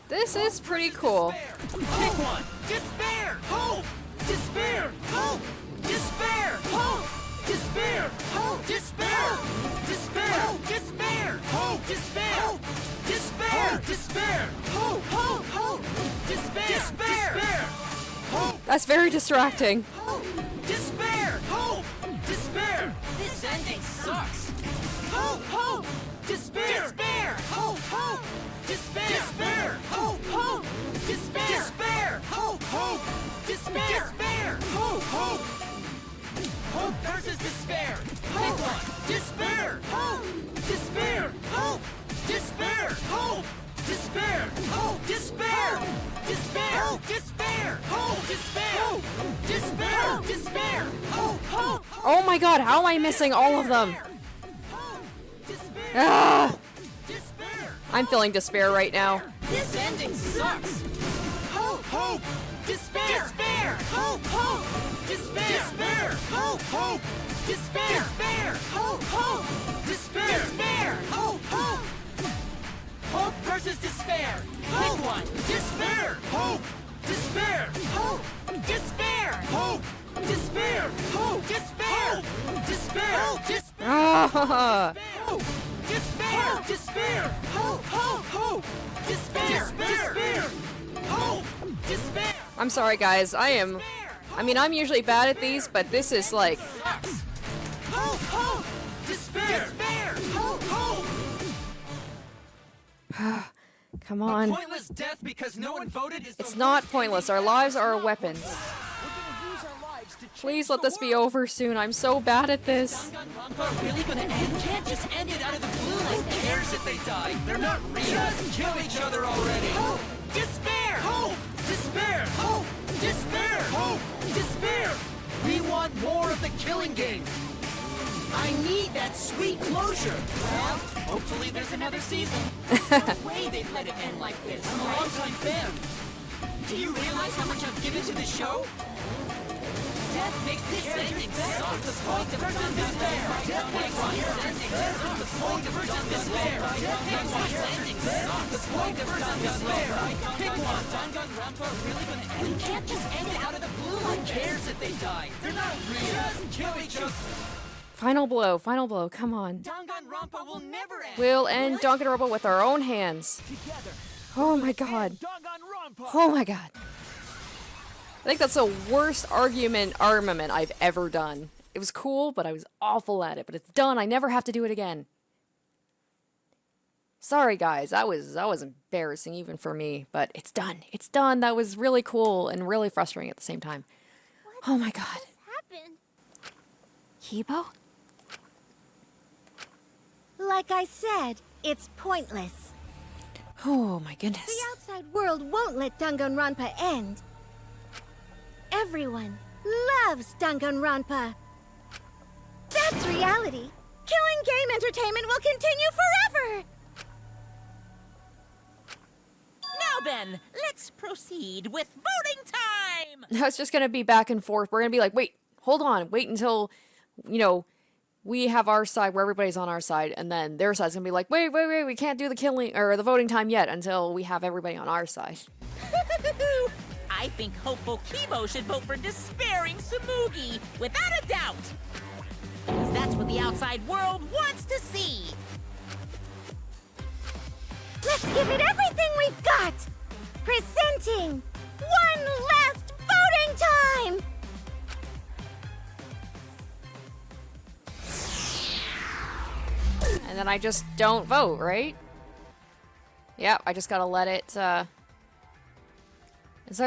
This is pretty cool. Pick one. Despair. Hope. Despair! Hope! Despair! Hope! Despair! Hope! Despair! Despair! Despair! Hope! Despair! Despair! Despair! Hope! Hope! Hope! Despair! Despair! Hope! That's very distracting. Despair! Hope! Despair! This ending sucks! Hope! Hope! Despair! Despair! Hope! Hope! Despair! Despair! Hope! Hope! Despair! Despair! Hope! Hope! Despair! Despair! Hope! Hope! Hope versus despair! Pick one! Despair! Hope! Despair! Hope! Despair! Hope! Despair! Hope! Despair! Despair! Hope! Despair! Hope! Despair! Hope! Despair! Despair! Hope! Hope! Oh my god, how am I missing all of them? Ah! I'm feeling despair right now. This ending sucks! Hope! Hope! Despair! Despair! Hope! Hope! Despair! Despair! Hope! Hope! Despair! Despair! Hope! Hope! Despair! Despair! Hope! Hope! Hope versus despair! Pick one! Despair! Hope! Despair! Hope! Despair! Hope! Despair! Hope! Despair! Despair! Hope! Despair! Ah! Hope! Despair! Despair! Hope! Hope! Hope! Despair! Despair! Hope! Despair! I'm sorry, guys. I'm usually bad at these, but this is like... Hope! Hope! Despair! Despair! Hope! Hope! Come on. Pointless death because no one voted is It's not pointless. Our lives are our weapons. Please let this be over soon. I'm so bad at this. Danganronpa really gonna end? You can't just end it out of the blue. Who cares if they die? They're not real. Just kill each other already. Hope! Despair! Hope! Despair! Hope! Despair! Hope! Despair! We want more of the killing game. I need that sweet closure. Well, hopefully there's another season. No way they'd let it end like this. I'm a longtime fan. Do you realize how much I've given to the show? Death makes this ending suck. The point of despair. Death makes this ending suck. The point of despair. Death makes this ending suck. The point of despair. Pick one. Danganronpa really gonna end? You can't just end it out of the blue. Who cares if they die? They're not real. Just kill each other. Final blow, final blow. Come on. Danganronpa will never end. We'll end Danganronpa with our own hands. Oh my god. Oh my god. I think that's the worst armament I've ever done. It was cool, but I was awful at it. But it's done. I never have to do it again. Sorry, guys. That was embarrassing even for me. But it's done. It's done. That was really cool and really frustrating at the same time. Oh my god. Happened? Kibo? Like I said, it's pointless. Oh my goodness. The outside world won't let Danganronpa end. Everyone loves Danganronpa. That's reality. Killing game entertainment will continue forever. Now then, let's proceed with voting time! Now it's just gonna be back and forth. We're gonna be like, wait, hold on, wait until, you know, we have our side where everybody's on our side, and then their side's gonna be like, wait, we can't do the killing or the voting time yet until we have everybody on our side. I think hopeful Kibo should vote for despairing Tsumugi, without a doubt! Because that's what the outside world wants to see! Let's give it everything we've got! Presenting one last voting time! And then I just don't vote, right? Yeah, I just gotta let it, Is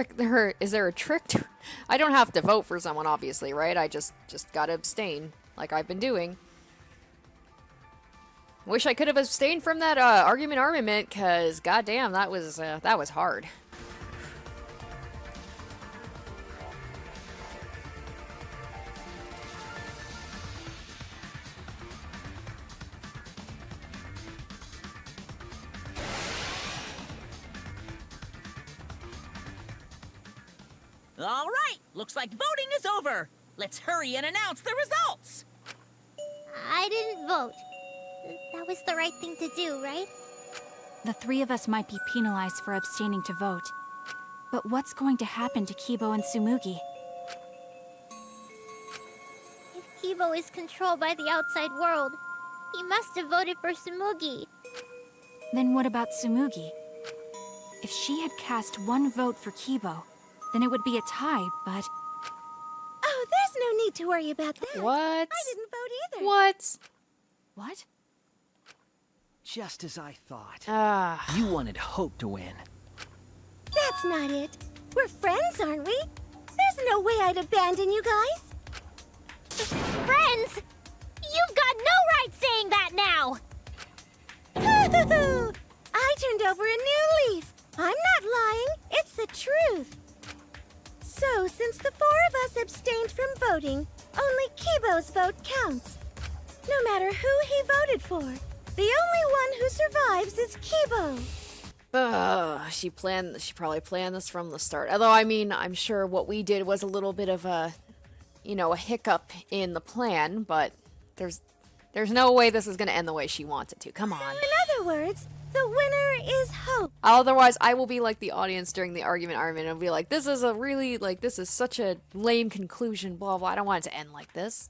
there a trick to... I don't have to vote for someone, obviously, right? I just gotta abstain, like I've been doing. Wish I could have abstained from that, armament, cause goddamn, that was hard. All right, looks like voting is over. Let's hurry and announce the results. I didn't vote. That was the right thing to do, right? The three of us might be penalized for abstaining to vote. But what's going to happen to Kibo and Tsumugi? Kibo is controlled by the outside world. He must have voted for Tsumugi. Then what about Tsumugi? If she had cast one vote for Kibo, then it would be a tie, but... Oh, there's no need to worry about that. What? I didn't vote either. What? What? Just as I thought. Ah. You wanted Hope to win. That's not it. We're friends, aren't we? There's no way I'd abandon you guys. Friends? You've got no right saying that now! I turned over a new leaf. I'm not lying. It's the truth. So, since the four of us abstained from voting, only Kibo's vote counts. No matter who he voted for, the only one who survives is Kibo. She probably planned this from the start. Although, I mean, I'm sure what we did was a little bit of a, a hiccup in the plan, but there's no way this is going to end the way she wants it to. Come on. In other words, the winner is Hope. Otherwise, I will be like the audience during the argument, and be like, this is such a lame conclusion, blah, blah. I don't want it to end like this.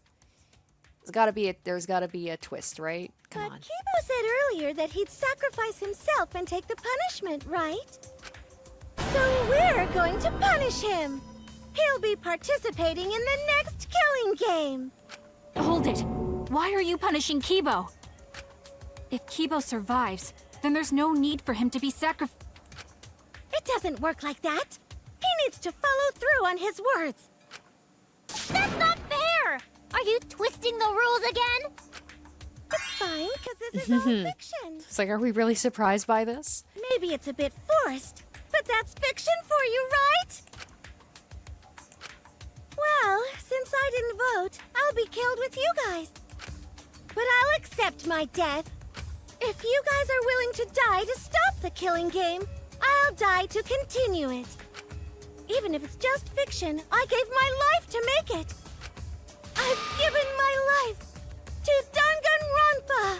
There's gotta be a twist, right? Come on. Kibo said earlier that he'd sacrifice himself and take the punishment, right? So we're going to punish him. He'll be participating in the next killing game. Hold it. Why are you punishing Kibo? If Kibo survives, then there's no need for him to be sacrificed. It doesn't work like that. He needs to follow through on his words. That's not fair! Are you twisting the rules again? It's fine, because this is all fiction. It's like, are we really surprised by this? Maybe it's a bit forced, but that's fiction for you, right? Well, since I didn't vote, I'll be killed with you guys. But I'll accept my death. If you guys are willing to die to stop the killing game, I'll die to continue it. Even if it's just fiction, I gave my life to make it. I've given my life to Danganronpa.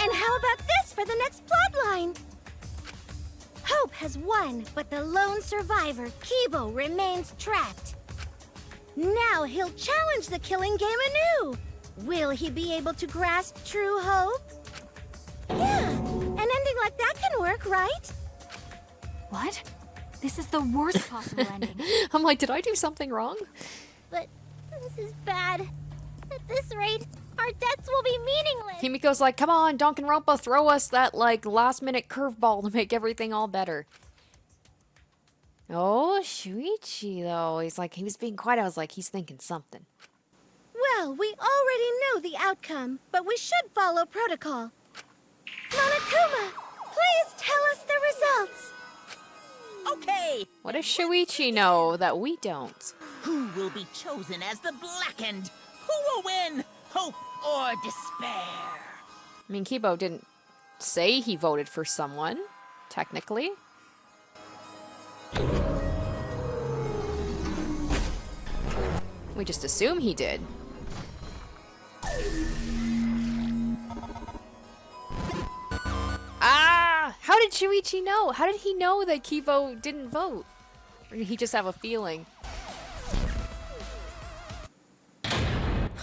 And how about this for the next plotline? Hope has won, but the lone survivor, Kibo, remains trapped. Now he'll challenge the killing game anew. Will he be able to grasp true hope? Yeah, an ending like that can work, right? What? This is the worst possible ending. I'm like, did I do something wrong? But this is bad. At this rate, our deaths will be meaningless. Himiko's like, come on, Danganronpa, throw us that, last-minute curveball to make everything all better. Oh, Shuichi, though. He was being quiet. I was like, he's thinking something. Well, we already know the outcome, but we should follow protocol. Monokuma, please tell us the results. Okay. What does Shuichi know that we don't? Who will be chosen as the Blackened? Who will win? Hope or despair? I mean, Kibo didn't say he voted for someone, technically. We just assume he did. Ah! How did Shuichi know? How did he know that Kibo didn't vote? Or did he just have a feeling?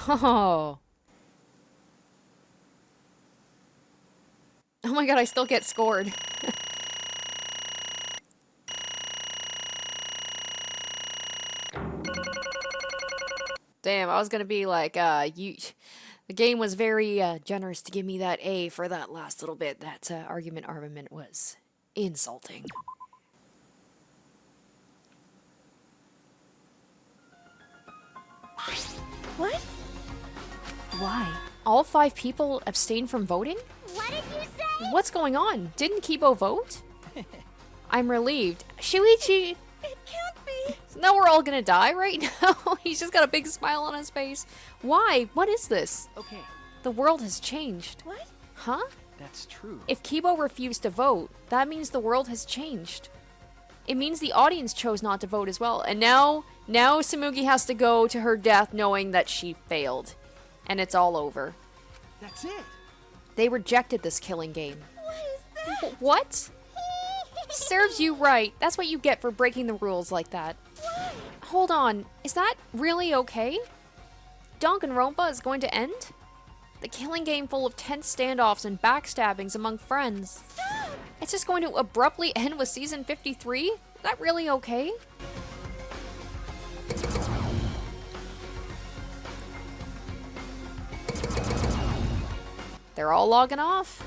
Oh. Oh my god, I still get scored. Damn, I was gonna be like, the game was very generous to give me that A for that last little bit. That argument armament was insulting. What? Why? All 5 people abstained from voting? What did you say? What's going on? Didn't Kibo vote? I'm relieved. Shuichi! It can't be. Now we're all gonna die right now? He's just got a big smile on his face. Why? What is this? Okay. The world has changed. What? Huh? That's true. If Kibo refused to vote, that means the world has changed. It means the audience chose not to vote as well. And now Tsumugi has to go to her death knowing that she failed. And it's all over. That's it. They rejected this killing game. What is that? What? Serves you right. That's what you get for breaking the rules like that. Why? Hold on. Is that really okay? Danganronpa is going to end? The killing game full of tense standoffs and backstabbings among friends. Stop! It's just going to abruptly end with season 53? Is that really okay? They're all logging off.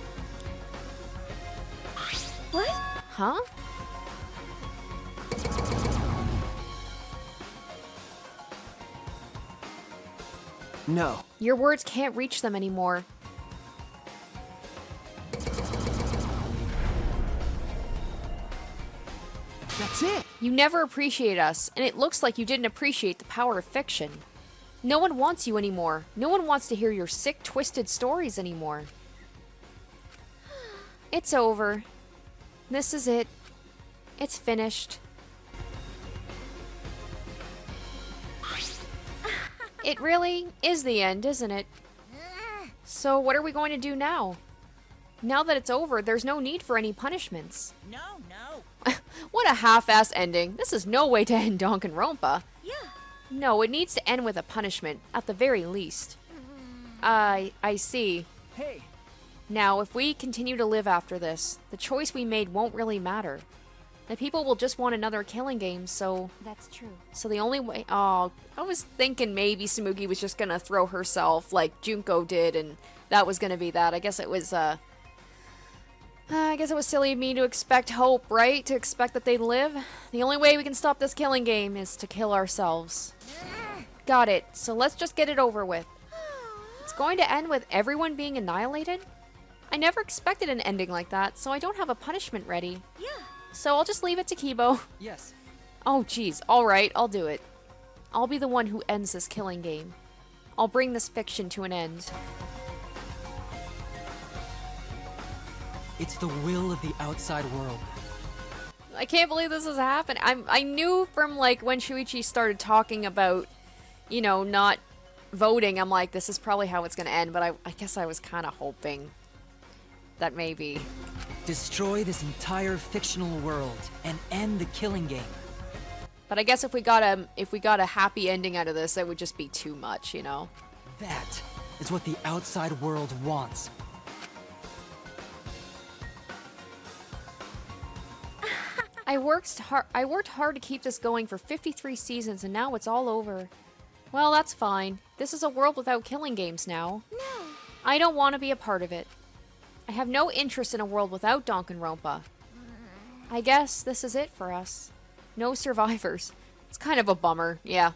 What? Huh? No. Your words can't reach them anymore. That's it. You never appreciate us, and it looks like you didn't appreciate the power of fiction. No one wants you anymore. No one wants to hear your sick, twisted stories anymore. It's over. This is it. It's finished. It really is the end, isn't it? So what are we going to do now? Now that it's over, there's no need for any punishments. No. What a half-ass ending. This is no way to end Danganronpa. Yeah. No, it needs to end with a punishment, at the very least. I see. Hey. Now, if we continue to live after this, the choice we made won't really matter. The people will just want another killing game, so... That's true. So the only way... Oh, I was thinking maybe Tsumugi was just gonna throw herself like Junko did, and that was gonna be that. I guess it was silly of me to expect hope, right? To expect that they'd live. The only way we can stop this killing game is to kill ourselves. Got it. So let's just get it over with. It's going to end with everyone being annihilated? I never expected an ending like that, so I don't have a punishment ready. Yeah. So I'll just leave it to Kibo. Yes. Oh, geez. Alright, I'll do it. I'll be the one who ends this killing game. I'll bring this fiction to an end. It's the will of the outside world. I can't believe this has happened. I knew from, like, when Shuichi started talking about, you know, not voting, I'm like, this is probably how it's gonna end, but I guess I was kind of hoping that maybe... Destroy this entire fictional world and end the killing game. But I guess if we got a happy ending out of this, that would just be too much, you know? That is what the outside world wants. I worked hard to keep this going for 53 seasons, and now it's all over. Well, that's fine. This is a world without killing games now. No. I don't want to be a part of it. I have no interest in a world without Danganronpa. I guess this is it for us. No survivors. It's kind of a bummer, yeah.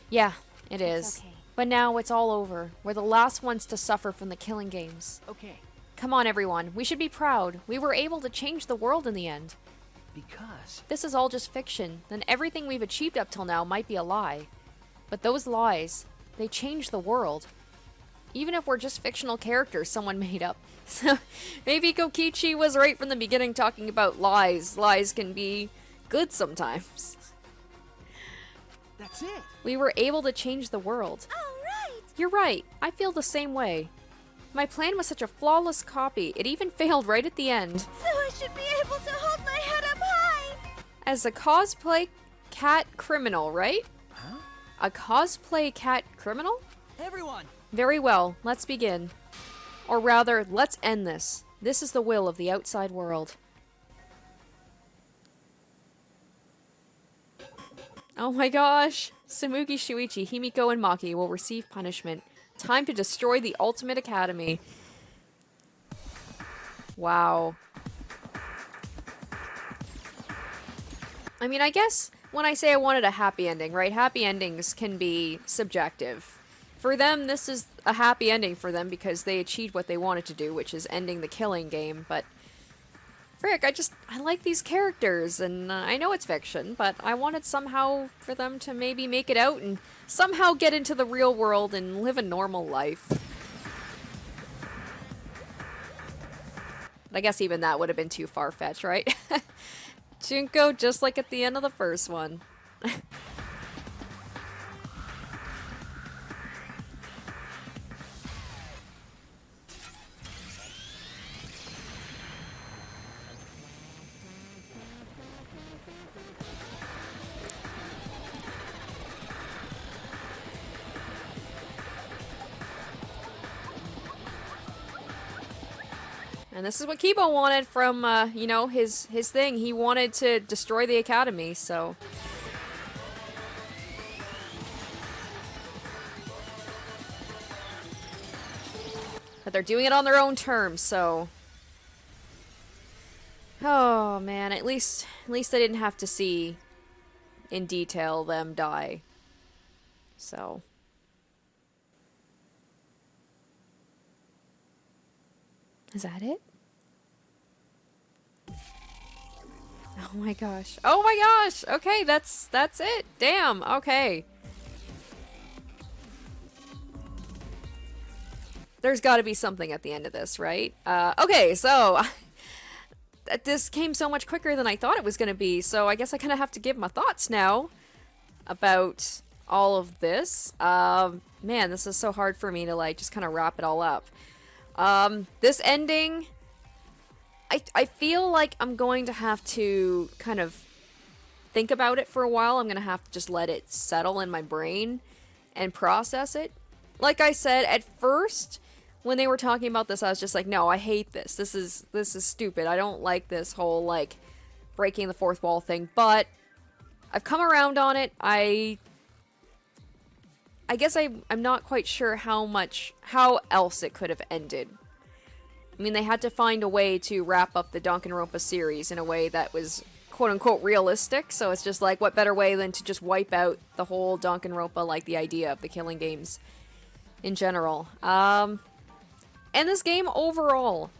Yeah, it is. Okay. But now it's all over. We're the last ones to suffer from the killing games. Okay. Come on, everyone. We should be proud. We were able to change the world in the end. Because... This is all just fiction. Then everything we've achieved up till now might be a lie. But those lies, they change the world. Even if we're just fictional characters someone made up. So maybe Kokichi was right from the beginning talking about lies. Lies can be good sometimes. That's it. We were able to change the world. All right. You're right. I feel the same way. My plan was such a flawless copy. It even failed right at the end. So I should be able to hold my head up high. As a cosplay cat criminal, right? Huh? A cosplay cat criminal? Everyone! Very well, let's begin. Or rather, let's end this. This is the will of the outside world. Oh my gosh! Tsumugi, Shuichi, Himiko, and Maki will receive punishment. Time to destroy the Ultimate Academy. Wow. I mean, I guess when I say I wanted a happy ending, right? Happy endings can be subjective. For them, this is a happy ending for them because they achieved what they wanted to do, which is ending the killing game, but... Frick, I like these characters, and I know it's fiction, but I wanted somehow for them to maybe make it out and somehow get into the real world and live a normal life. But I guess even that would have been too far-fetched, right? Junko, just like at the end of the first one. And this is what Kibo wanted from, you know, his thing. He wanted to destroy the Academy, so... But they're doing it on their own terms, so... Oh, man, at least I didn't have to see in detail them die. So... Is that it? Oh my gosh. Oh my gosh! Okay, that's it. Damn, okay. There's gotta be something at the end of this, right? Okay, so... this came so much quicker than I thought it was gonna be, so I guess I kinda have to give my thoughts now about all of this. Man, this is so hard for me to, like, just kinda wrap it all up. This ending, I feel like I'm going to have to kind of think about it for a while. I'm going to have to just let it settle in my brain and process it. Like I said, at first, when they were talking about this, I was just like, no, I hate this. This is stupid. I don't like this whole, like, breaking the fourth wall thing. But I've come around on it. I guess I'm not quite sure how else it could have ended. I mean, they had to find a way to wrap up the Danganronpa series in a way that was quote-unquote realistic, so it's just like, what better way than to just wipe out the whole Danganronpa, like, the idea of the killing games in general. And this game overall,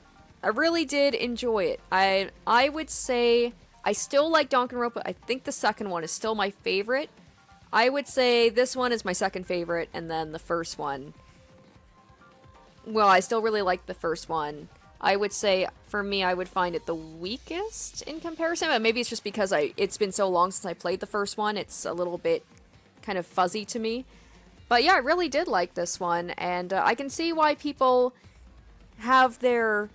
I really did enjoy it. I would say I still like Danganronpa. I think the second one is still my favorite. I would say this one is my second favorite, and then the first one... Well, I still really like the first one. I would say, for me, I would find it the weakest in comparison, but maybe it's just because it's been so long since I played the first one, it's a little bit kind of fuzzy to me. But yeah, I really did like this one, and I can see why people have their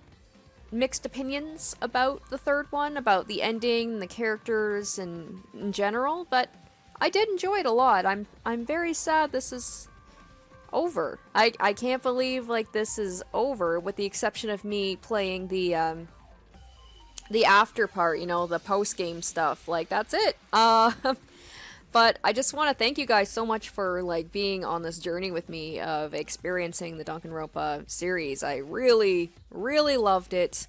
mixed opinions about the third one, about the ending, the characters, and in general, but I did enjoy it a lot. I'm very sad this is over. I can't believe, like, this is over, with the exception of me playing the after part, you know, the post-game stuff. Like, that's it. But I just want to thank you guys so much for, like, being on this journey with me of experiencing the Danganronpa series. I really, really loved it.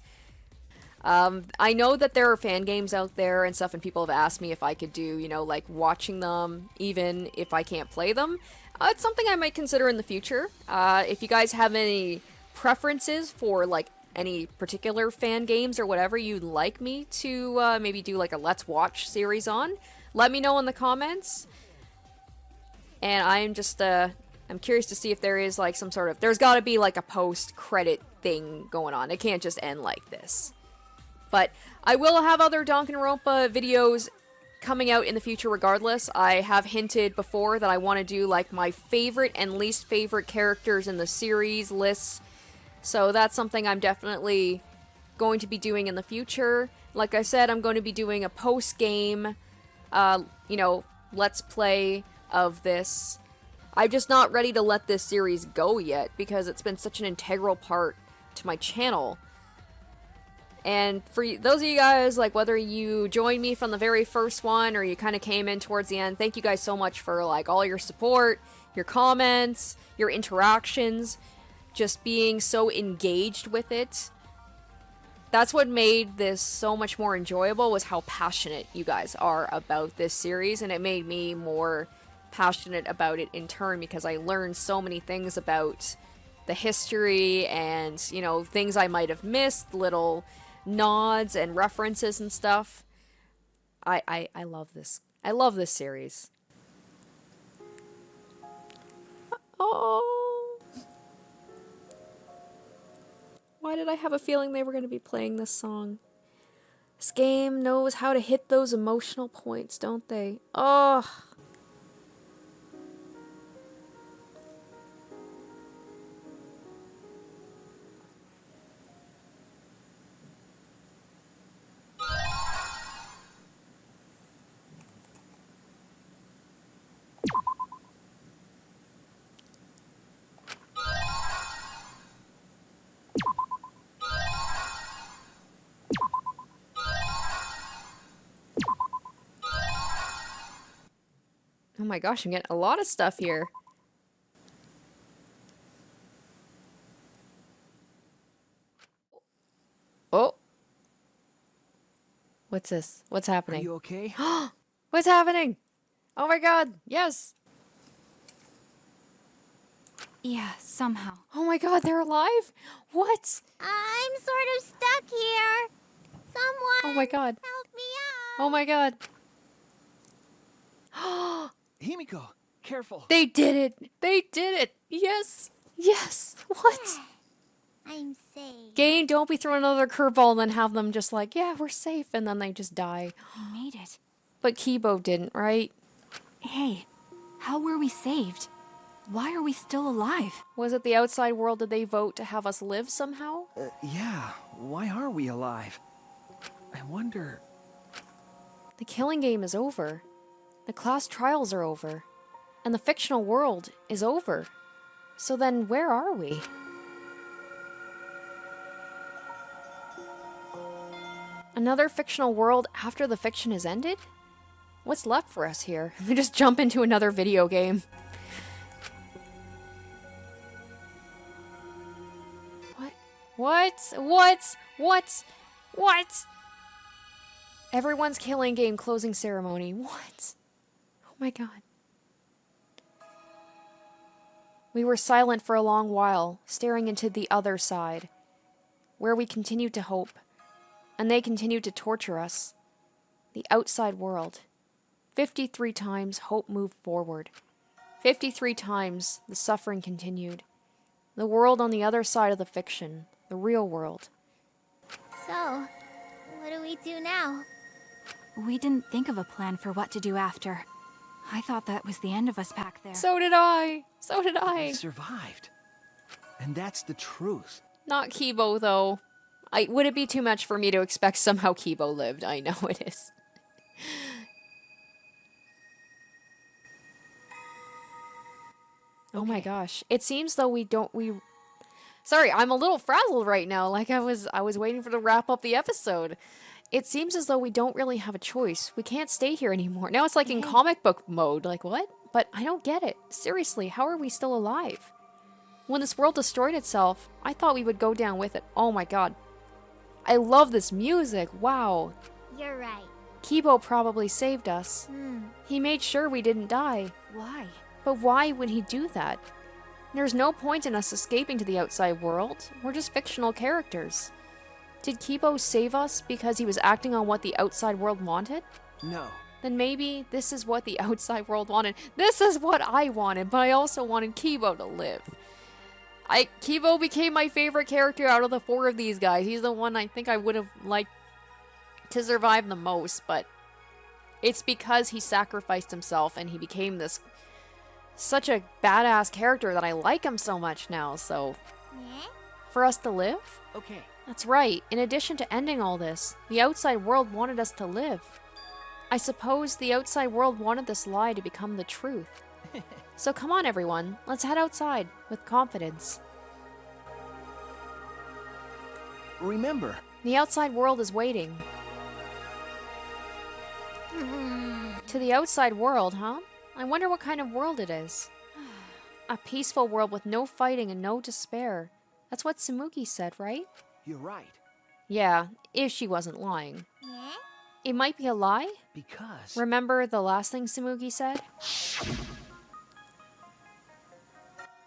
I know that there are fan games out there and stuff, and people have asked me if I could do, you know, like, watching them even if I can't play them. It's something I might consider in the future. If you guys have any preferences for, like, any particular fan games or whatever you'd like me to maybe do, like, a Let's Watch series on, let me know in the comments. And I'm just, I'm curious to see if there is, like, some sort of... There's gotta be, like, a post-credit thing going on. It can't just end like this. But I will have other Danganronpa videos coming out in the future regardless. I have hinted before that I want to do, like, my favorite and least favorite characters in the series lists. So that's something I'm definitely going to be doing in the future. Like I said, I'm going to be doing a post-game, you know, let's play of this. I'm just not ready to let this series go yet because it's been such an integral part to my channel. And for those of you guys, like, whether you joined me from the very first one or you kind of came in towards the end, thank you guys so much for, like, all your support, your comments, your interactions, just being so engaged with it. That's what made this so much more enjoyable, was how passionate you guys are about this series, and it made me more passionate about it in turn because I learned so many things about the history and, you know, things I might have missed, little nods and references and stuff. I love this. I love this series. Oh. Why did I have a feeling they were going to be playing this song? This game knows how to hit those emotional points, don't they? Oh. Oh my gosh, I'm getting a lot of stuff here. Oh. What's this? What's happening? Are you okay? What's happening? Oh my god, yes. Yeah, somehow. Oh my god, they're alive? What? I'm sort of stuck here. Someone Oh my god. help me out. Oh my god. Himiko, careful. They did it! They did it! Yes! Yes! What? I'm safe. Game, don't be throwing another curveball and then have them just like, yeah, we're safe, and then they just die. We made it. But Kibo didn't, right? Hey, how were we saved? Why are we still alive? Was it the outside world? Did they vote to have us live somehow? Yeah, why are we alive? I wonder... The killing game is over. The class trials are over. And the fictional world is over. So then, where are we? Another fictional world after the fiction has ended? What's left for us here? We just jump into another video game. What? Everyone's killing game closing ceremony. What? Oh my god. We were silent for a long while, staring into the other side, where we continued to hope, and they continued to torture us. The outside world. 53 times hope moved forward. 53 times the suffering continued. The world on the other side of the fiction. The real world. So, what do we do now? We didn't think of a plan for what to do after. I thought that was the end of us back there. So did I. So did I. We survived. And that's the truth. Not Kibo, though. Would it be too much for me to expect somehow Kibo lived? I know it is. Oh my gosh. It seems though Sorry, I'm a little frazzled right now. Like I was waiting for to wrap up the episode. It seems as though we don't really have a choice. We can't stay here anymore. Now it's like in comic book mode. Like, what? But I don't get it. Seriously, how are we still alive? When this world destroyed itself, I thought we would go down with it. Oh my god. I love this music. Wow. You're right. Kibo probably saved us. He made sure we didn't die. Why? But why would he do that? There's no point in us escaping to the outside world. We're just fictional characters. Did Kibo save us because he was acting on what the outside world wanted? No. Then maybe this is what the outside world wanted. This is what I wanted, but I also wanted Kibo to live. Kibo became my favorite character out of the 4 of these guys. He's the one I think I would have liked to survive the most, but it's because he sacrificed himself and he became this such a badass character that I like him so much now, so... For us to live? Okay. That's right. In addition to ending all this, the outside world wanted us to live. I suppose the outside world wanted this lie to become the truth. So come on, everyone. Let's head outside with confidence. Remember, the outside world is waiting. To the outside world, huh? I wonder what kind of world it is. A peaceful world with no fighting and no despair. That's what Tsumugi said, right? You're right. Yeah, if she wasn't lying. It might be a lie? Because... Remember the last thing Tsumugi said?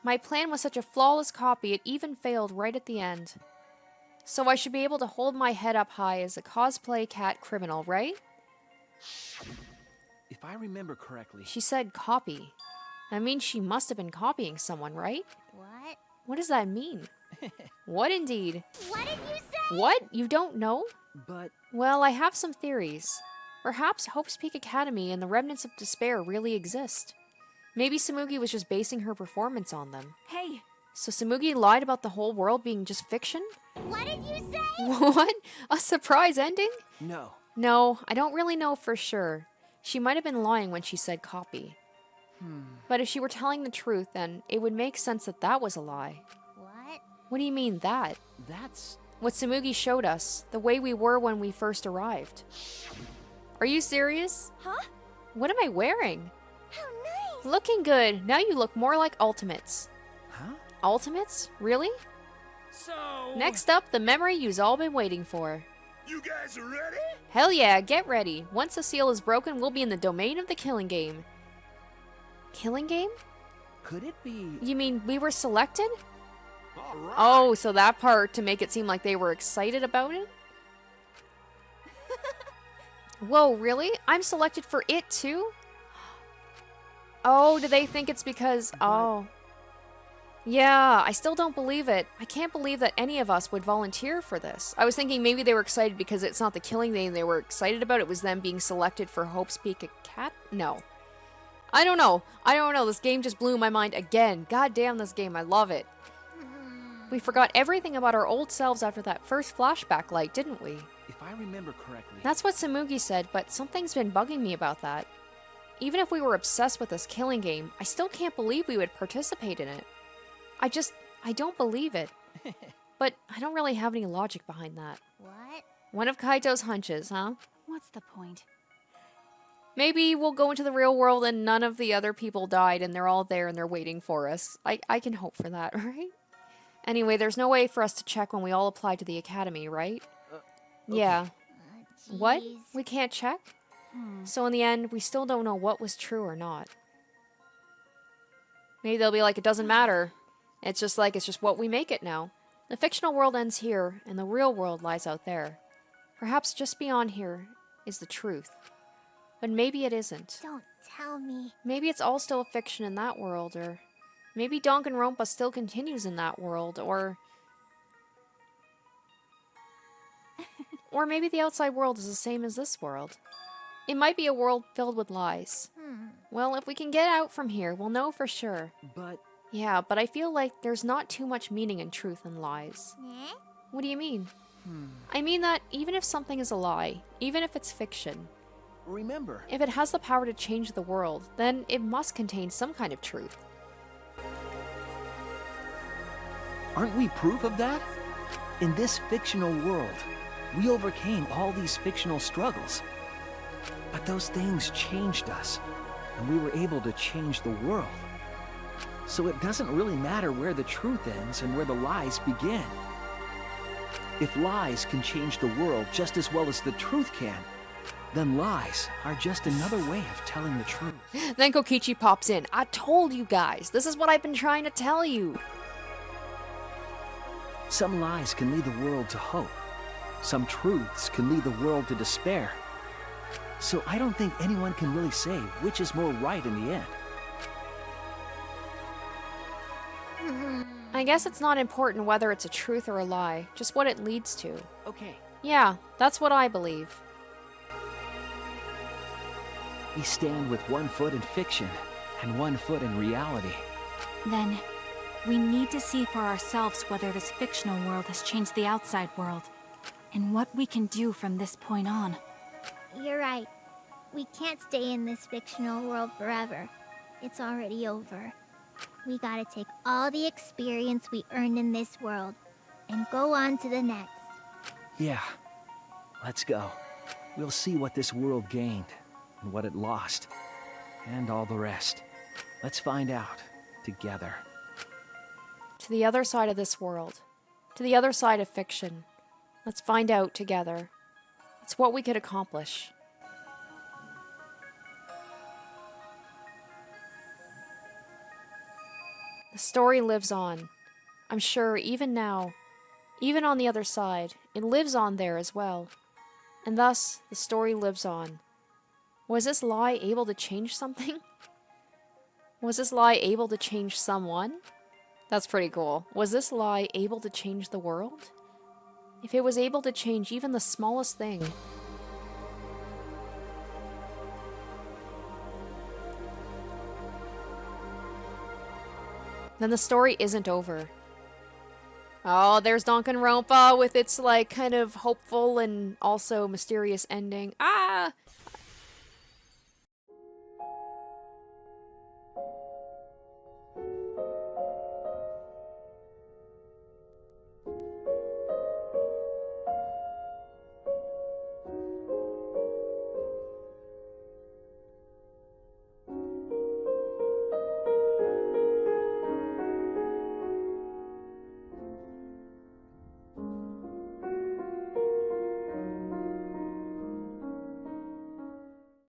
My plan was such a flawless copy, it even failed right at the end. So I should be able to hold my head up high as a cosplay cat criminal, right? If I remember correctly... She said copy. That means she must have been copying someone, right? What? What does that mean? What indeed? What did you say? What? You don't know? But... Well, I have some theories. Perhaps Hope's Peak Academy and the remnants of despair really exist. Maybe Tsumugi was just basing her performance on them. Hey! So Tsumugi lied about the whole world being just fiction? What did you say? What? A surprise ending? No. No, I don't really know for sure. She might have been lying when she said copy. But if she were telling the truth, then it would make sense that that was a lie. What? What do you mean, that? That's... What Tsumugi showed us, the way we were when we first arrived. Are you serious? Huh? What am I wearing? How Looking good. Now you look more like ultimates. Huh? Ultimates? Really? So... Next up, the memory you've all been waiting for. You guys are ready? Hell yeah, get ready. Once the seal is broken, we'll be in the domain of the killing game. Killing game? Could it be... You mean we were selected? All right. Oh, so that part to make it seem like they were excited about it? Whoa, really? I'm selected for it too? Oh, do they think it's because... Oh. Yeah, I still don't believe it. I can't believe that any of us would volunteer for this. I was thinking maybe they were excited because it's not the killing game they were excited about. It was them being selected for Hope's Peak Academy? No. I don't know. I don't know. This game just blew my mind again. God damn this game. I love it. We forgot everything about our old selves after that first flashback light, didn't we? If I remember correctly... That's what Samugi said, but something's been bugging me about that. Even if we were obsessed with this killing game, I still can't believe we would participate in it. I don't believe it. But I don't really have any logic behind that. What? One of Kaito's hunches, huh? What's the point? Maybe we'll go into the real world and none of the other people died and they're all there and they're waiting for us. I can hope for that, right? Anyway, there's no way for us to check when we all apply to the academy, right? Okay. Yeah. What? Jeez. We can't check? So in the end, we still don't know what was true or not. Maybe they'll be like, it doesn't matter. It's just what we make it now. The fictional world ends here, and the real world lies out there. Perhaps just beyond here is the truth. But maybe it isn't. Don't tell me. Maybe it's all still a fiction in that world, or maybe Danganronpa still continues in that world, or maybe the outside world is the same as this world. It might be a world filled with lies. Well, if we can get out from here, we'll know for sure. But... Yeah, but I feel like there's not too much meaning in truth and lies. Eh? What do you mean? I mean that even if something is a lie, even if it's fiction, Remember... if it has the power to change the world, then it must contain some kind of truth. Aren't we proof of that? In this fictional world, we overcame all these fictional struggles. But those things changed us, and we were able to change the world. So it doesn't really matter where the truth ends and where the lies begin. If lies can change the world just as well as the truth can, then lies are just another way of telling the truth. Then Kokichi pops in. I told you guys, this is what I've been trying to tell you. Some lies can lead the world to hope. Some truths can lead the world to despair. So I don't think anyone can really say which is more right in the end. I guess it's not important whether it's a truth or a lie, just what it leads to. Okay. Yeah, that's what I believe. We stand with one foot in fiction and one foot in reality. Then, we need to see for ourselves whether this fictional world has changed the outside world, and what we can do from this point on. You're right. We can't stay in this fictional world forever. It's already over. We gotta take all the experience we earned in this world and go on to the next. Yeah. Let's go. We'll see what this world gained and what it lost, and all the rest. Let's find out together. To the other side of this world. To the other side of fiction. Let's find out together. It's what we could accomplish. The story lives on. I'm sure even now, even on the other side, it lives on there as well. And thus, the story lives on. Was this lie able to change something? Was this lie able to change someone? That's pretty cool. Was this lie able to change the world? If it was able to change even the smallest thing, then the story isn't over. Oh, there's Danganronpa with its, like, kind of hopeful and also mysterious ending. Ah!